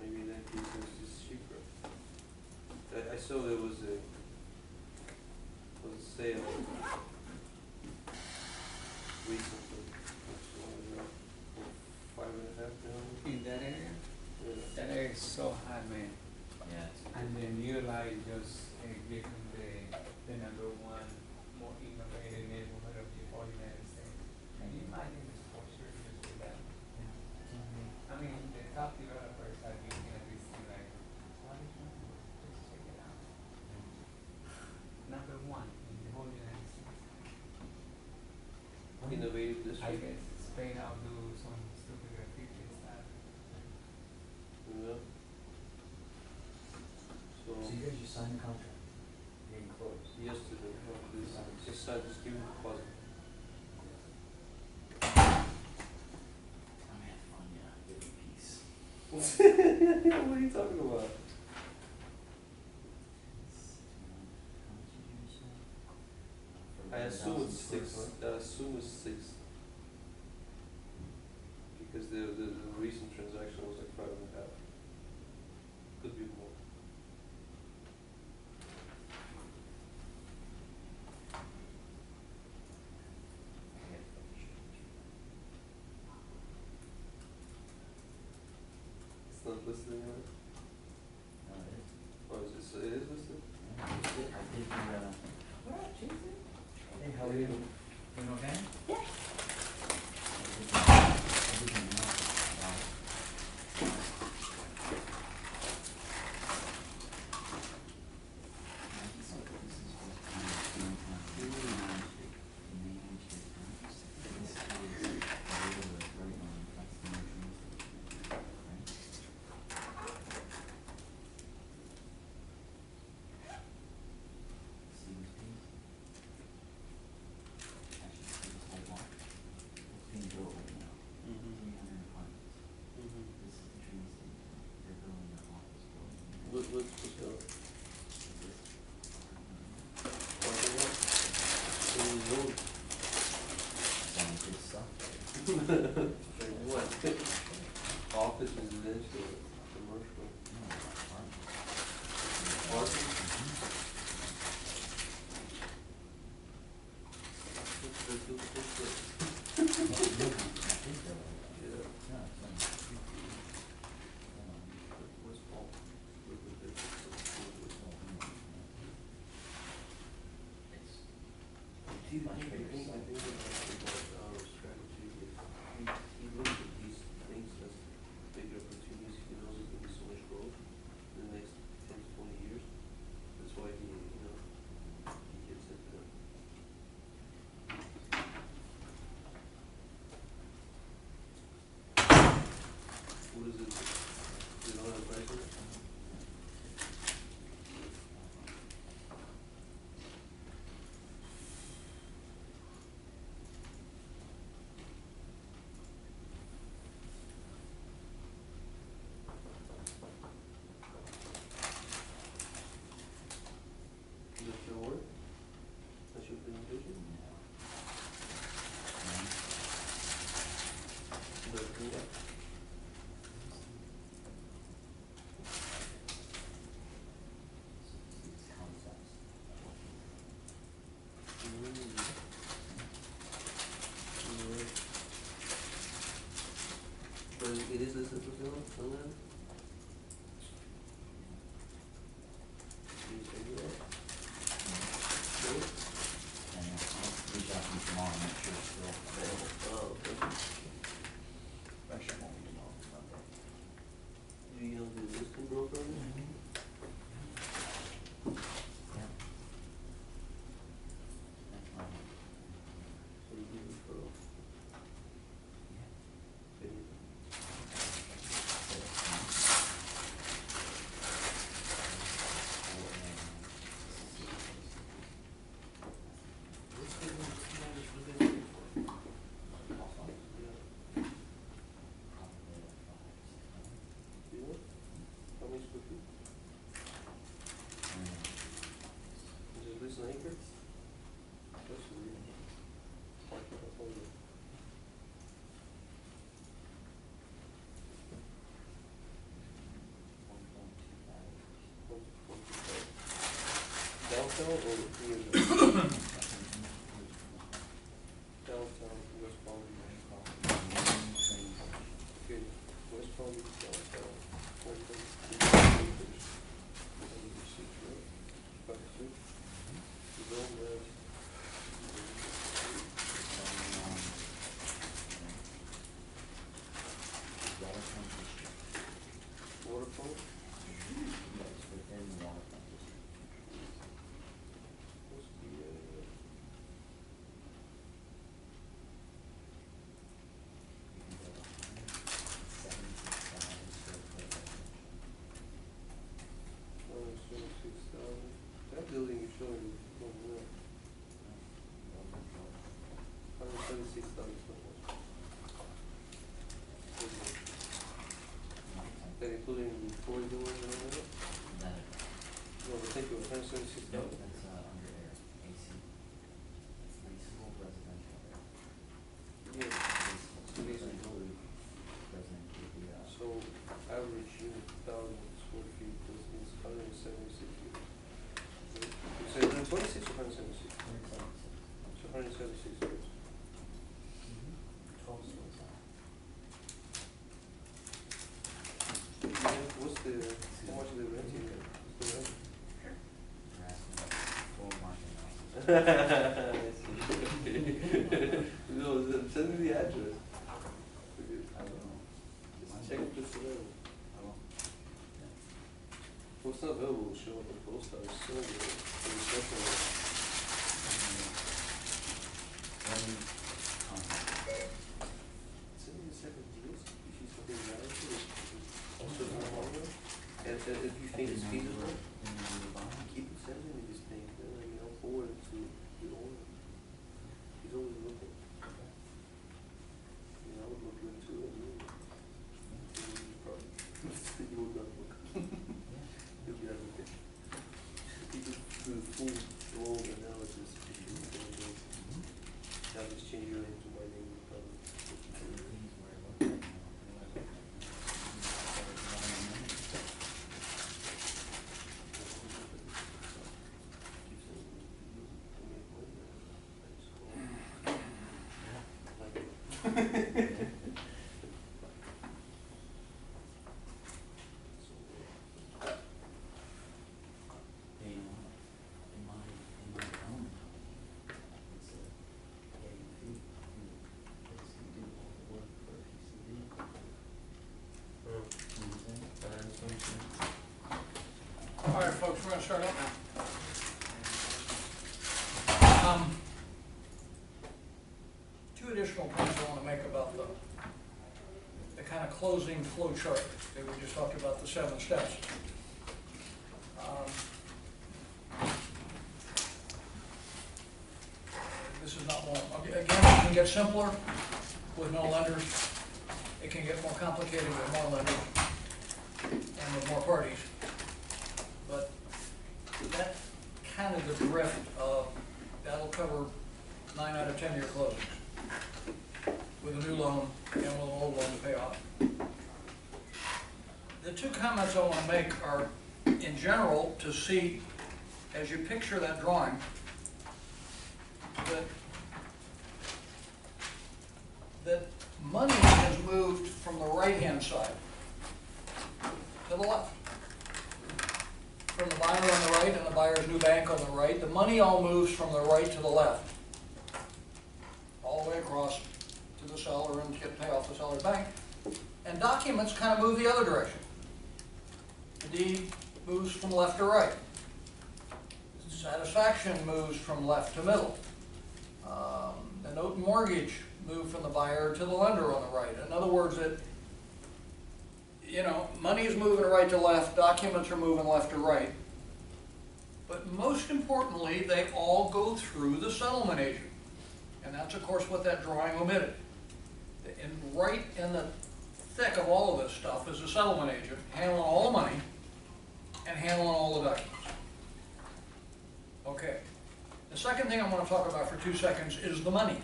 F: Maybe in that case it's just cheaper. I saw there was a sale recently, for $5.5 million.
C: In that area?
F: Yeah.
C: That area is so hot, man.
H: Yeah, it's.
C: And then you like just give them the number one more innovative neighborhood of the whole United States. Can you imagine this posture just with that? I mean, the top developers are looking at this thing like, what is wrong? Just check it out. Number one in the whole United States.
F: Innovative
C: I
F: district.
C: guess Spain outdo some stupid graffiti and stuff.
F: Yeah. So,
H: So you guys just signed the contract? Getting close?
F: yesterday, just give me a deposit. What are you talking about? I assume it's six, because the recent transaction was like 5.5. Could be more. It's not listed anywhere? Oh, it is listed?
H: Hey, how are you? Doing okay?
D: Yeah.
F: What's the Like what? Office, residential, commercial. Parking? What's Paul? See, the thing about strategy is, he looks at these things as big opportunities, he knows there's gonna be so much growth in the next 10 to 20 years. That's why he gets into them. What is it? Do you know that price on it? Is that your work? That's your presentation? Is that your work? But it is listed for sale on that? Can you say that? No?
H: Reach out to me tomorrow, make sure it's still available.
F: Oh, okay.
H: Actually, it won't be tomorrow, Monday.
F: Do you know the listing broker?
H: Yeah. That's fine.
F: So you give it for,
H: Yeah.
F: okay. What's the one that's for them for? Yeah. Do you know? How many square feet? Is it this an acre? That's weird. Parking lot only. Downtown or near the downtown, West Palm Beach? Okay, West Palm Beach, downtown, 1.2 acres. Six, right? 5 6. You don't have. Waterfront? What's the, that building you're showing is over there. 176,000 square feet. including the corridors and all that?
H: That,
F: No, but think of $176.
H: no, that's, under air, AC. That's leaseable residential air.
F: Yeah, so these are included.
H: Residential,
F: So average unit, 1,000 square feet, this means 176 units. You say 126 or 176? So 176 units.
H: 12 stories high.
F: And what's the, how much are they renting there? What's the rent?
H: You're asking full market analysis.
F: No, send me the address.
H: I don't know.
F: Just check if it's available.
H: I won't.
F: Well, it's not available, show up at the post office, so for the special one.
H: Let me,
F: Send me the second deals, if you see something valuable, also in the hardware. And if you think it's feasible, keep it sending me this thing, then I mean, I'll forward it to the owner. He's always looking. You know, I would look into it, and you probably, you would not look. You'll be out of it. You could do the full role analysis, if you think it's gonna do. Now just change your name to my name, probably.
H: In my own, it's a getting fee, basically do all the work for a piece of vehicle. You know what I'm saying?
A: All right, folks, we're gonna start up now. Two additional points I wanna make about the kind of closing flow chart that we just talked about, the 7 steps. This is not one. Again, it can get simpler with no lenders. It can get more complicated with more lenders and with more parties. But that's kind of the drift of, that'll cover 9 out of 10 year closings with a new loan and with an old loan to pay off. The two comments I want to make are, in general, to see, as you picture that drawing, that money has moved from the right-hand side to the left. From the buyer on the right and the buyer's new bank on the right, the money all moves from the right to the left, all the way across to the seller and get pay off the seller's bank. And documents kind of move the other direction. The deed moves from left to right. Satisfaction moves from left to middle. The note and mortgage move from the buyer to the lender on the right. In other words, money is moving right to left, documents are moving left to right. But most importantly, they all go through the settlement agent. And that's, of course, what that drawing omitted. Right in the thick of all of this stuff is the settlement agent, handling all the money and handling all the documents. Okay. The second thing I want to talk about for 2 seconds is the money.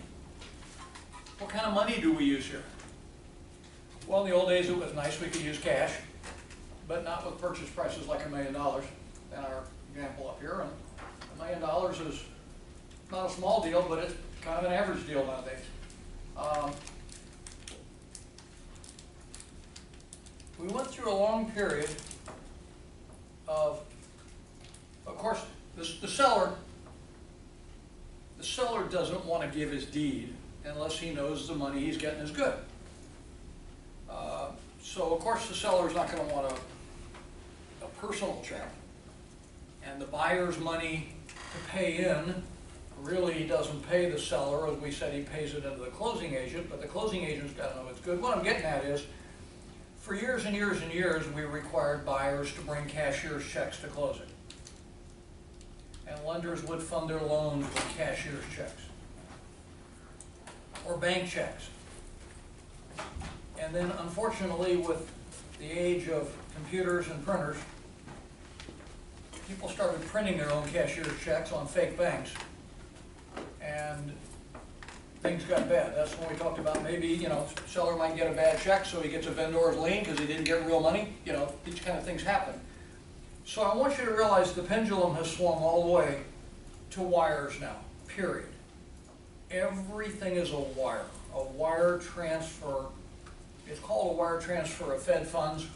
A: What kind of money do we use here? Well, in the old days it was nice we could use cash, but not with purchase prices like $1 million in our example up here. And $1 million is not a small deal, but it's kind of an average deal nowadays. We went through a long period of course, the seller doesn't want to give his deed unless he knows the money he's getting is good. So of course the seller is not going to want a personal check, and the buyer's money to pay in really doesn't pay the seller. As we said, he pays it into the closing agent, but the closing agent's got to know it's good. What I'm getting at is, for years and years and years, we required buyers to bring cashier's checks to closing. And lenders would fund their loans with cashier's checks or bank checks. And then, unfortunately, with the age of computers and printers, people started printing their own cashier's checks on fake banks. And things got bad. That's when we talked about maybe, you know, seller might get a bad check, so he gets a vendor's lien because he didn't get real money. You know, these kind of things happen. So I want you to realize the pendulum has swung all the way to wires now, period. Everything is a wire transfer. It's called a wire transfer of Fed funds.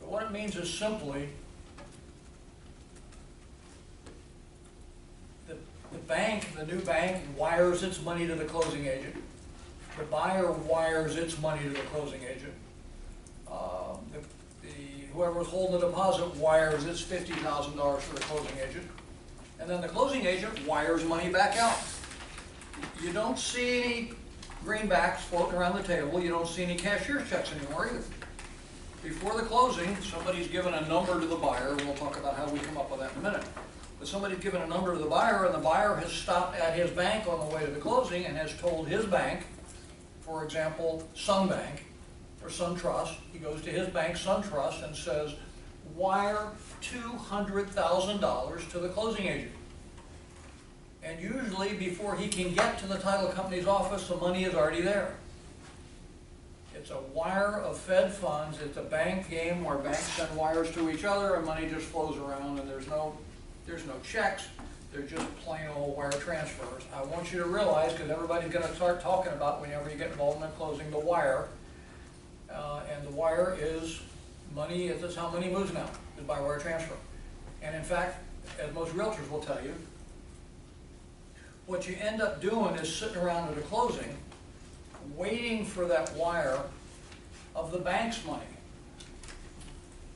A: But what it means is simply the bank, the new bank, wires its money to the closing agent. The buyer wires its money to the closing agent. Whoever's holding the deposit wires its $50,000 to the closing agent. And then the closing agent wires money back out. You don't see any greenbacks floating around the table. You don't see any cashier's checks anymore either. Before the closing, somebody's given a number to the buyer. We'll talk about how we come up with that in a minute. But somebody's given a number to the buyer, and the buyer has stopped at his bank on the way to the closing and has told his bank, for example, Sun Bank or Sun Trust, he goes to his bank, Sun Trust, and says, wire $200,000 to the closing agent. And usually before he can get to the title company's office, the money is already there. It's a wire of Fed funds. It's a bank game where banks send wires to each other and money just flows around, and there's no checks. They're just plain old wire transfers. I want you to realize, because everybody's going to start talking about whenever you get involved in that closing, the wire. And the wire is money, that's how money moves now, is by wire transfer. And in fact, as most realtors will tell you, what you end up doing is sitting around at a closing, waiting for that wire of the bank's money.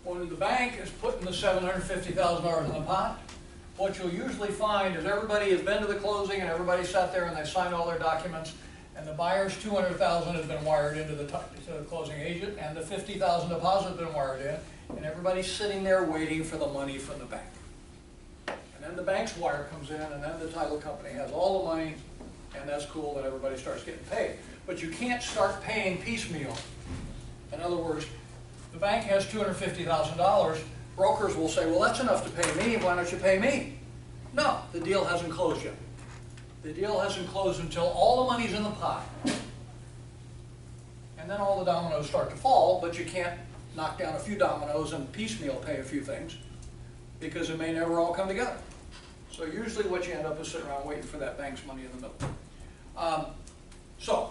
A: When the bank is putting the $750,000 in the pot, what you'll usually find is everybody has been to the closing and everybody sat there and they signed all their documents, and the buyer's $200,000 has been wired into the closing agent, and the $50,000 deposit has been wired in, and everybody's sitting there waiting for the money from the bank. And then the bank's wire comes in, and then the title company has all the money, and that's cool that everybody starts getting paid. But you can't start paying piecemeal. In other words, the bank has $250,000, brokers will say, well, that's enough to pay me, why don't you pay me? No, the deal hasn't closed yet. The deal hasn't closed until all the money's in the pot. And then all the dominoes start to fall, but you can't knock down a few dominoes and piecemeal pay a few things, because it may never all come together. So usually what you end up is sitting around waiting for that bank's money in the middle.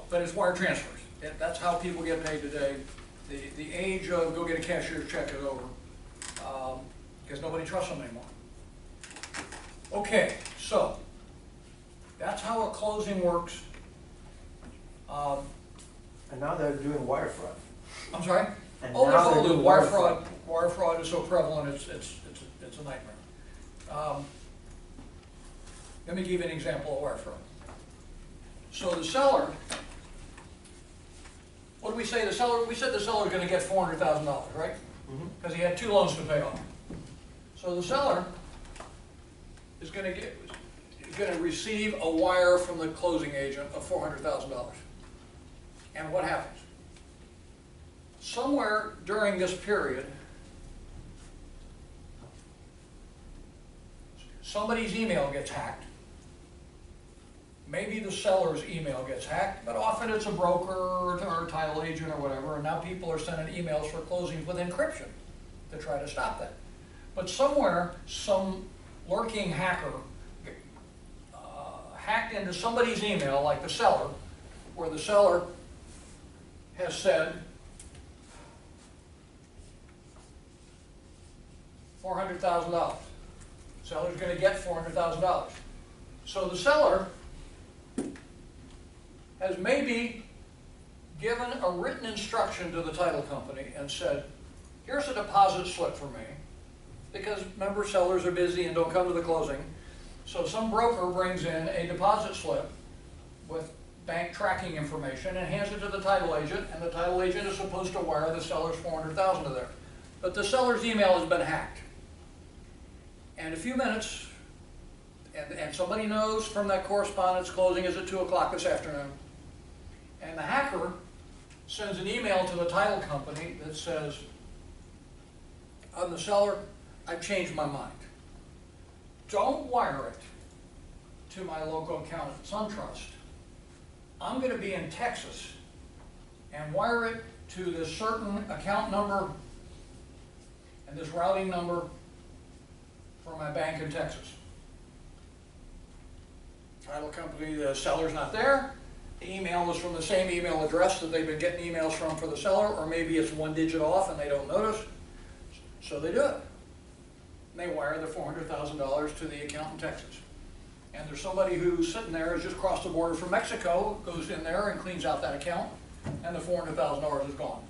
A: But it's wire transfers. That's how people get paid today. The age of go get a cashier's check is over, because nobody trusts them anymore. Okay, so that's how a closing works.
E: And now they're doing wire fraud.
A: I'm sorry?
E: And
A: Oh,
E: now
A: there's
E: they're
A: all the
E: doing
A: wire fraud. Wire fraud is so prevalent, it's a nightmare. Let me give you an example of wire fraud. So the seller, what did we say? The seller, we said the seller is going to get $400,000, right? Because he had 2 loans to pay off. So the seller is going to receive a wire from the closing agent of $400,000. And what happens? Somewhere during this period, somebody's email gets hacked. Maybe the seller's email gets hacked, but often it's a broker or a title agent or whatever, and now people are sending emails for closings with encryption to try to stop that. But somewhere, some lurking hacker hacked into somebody's email, like the seller, where the seller has said $400,000. Seller's going to get $400,000. So the seller has maybe given a written instruction to the title company and said, here's a deposit slip for me, because remember, sellers are busy and don't come to the closing. So some broker brings in a deposit slip with bank tracking information and hands it to the title agent, and the title agent is supposed to wire the seller's $400,000 to there. But the seller's email has been hacked. And in a few minutes, and somebody knows from that correspondence closing is at 2 o'clock this afternoon, and the hacker sends an email to the title company that says, I'm the seller, I've changed my mind. Don't wire it to my local account at SunTrust. I'm gonna be in Texas and wire it to this certain account number and this routing number for my bank in Texas. Title company, the seller's not there. The email is from the same email address that they've been getting emails from for the seller, or maybe it's one digit off and they don't notice. So they do it. And they wire the $400,000 to the account in Texas. And there's somebody who's sitting there, has just crossed the border from Mexico, goes in there and cleans out that account, and the $400,000 is gone.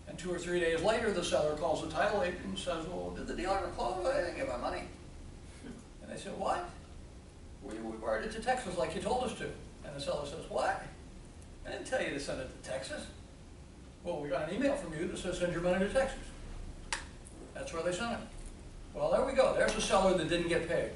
A: And 2 or 3 days later, the seller calls the title agent and says, well, did the deal ever close? I didn't get my money. And they said, what? We wired it to Texas like you told us to. And the seller says, what? I didn't tell you to send it to Texas. Well, we got an email from you that says send your money to Texas. That's where they sent it. Well, there we go. There's a seller that didn't get paid.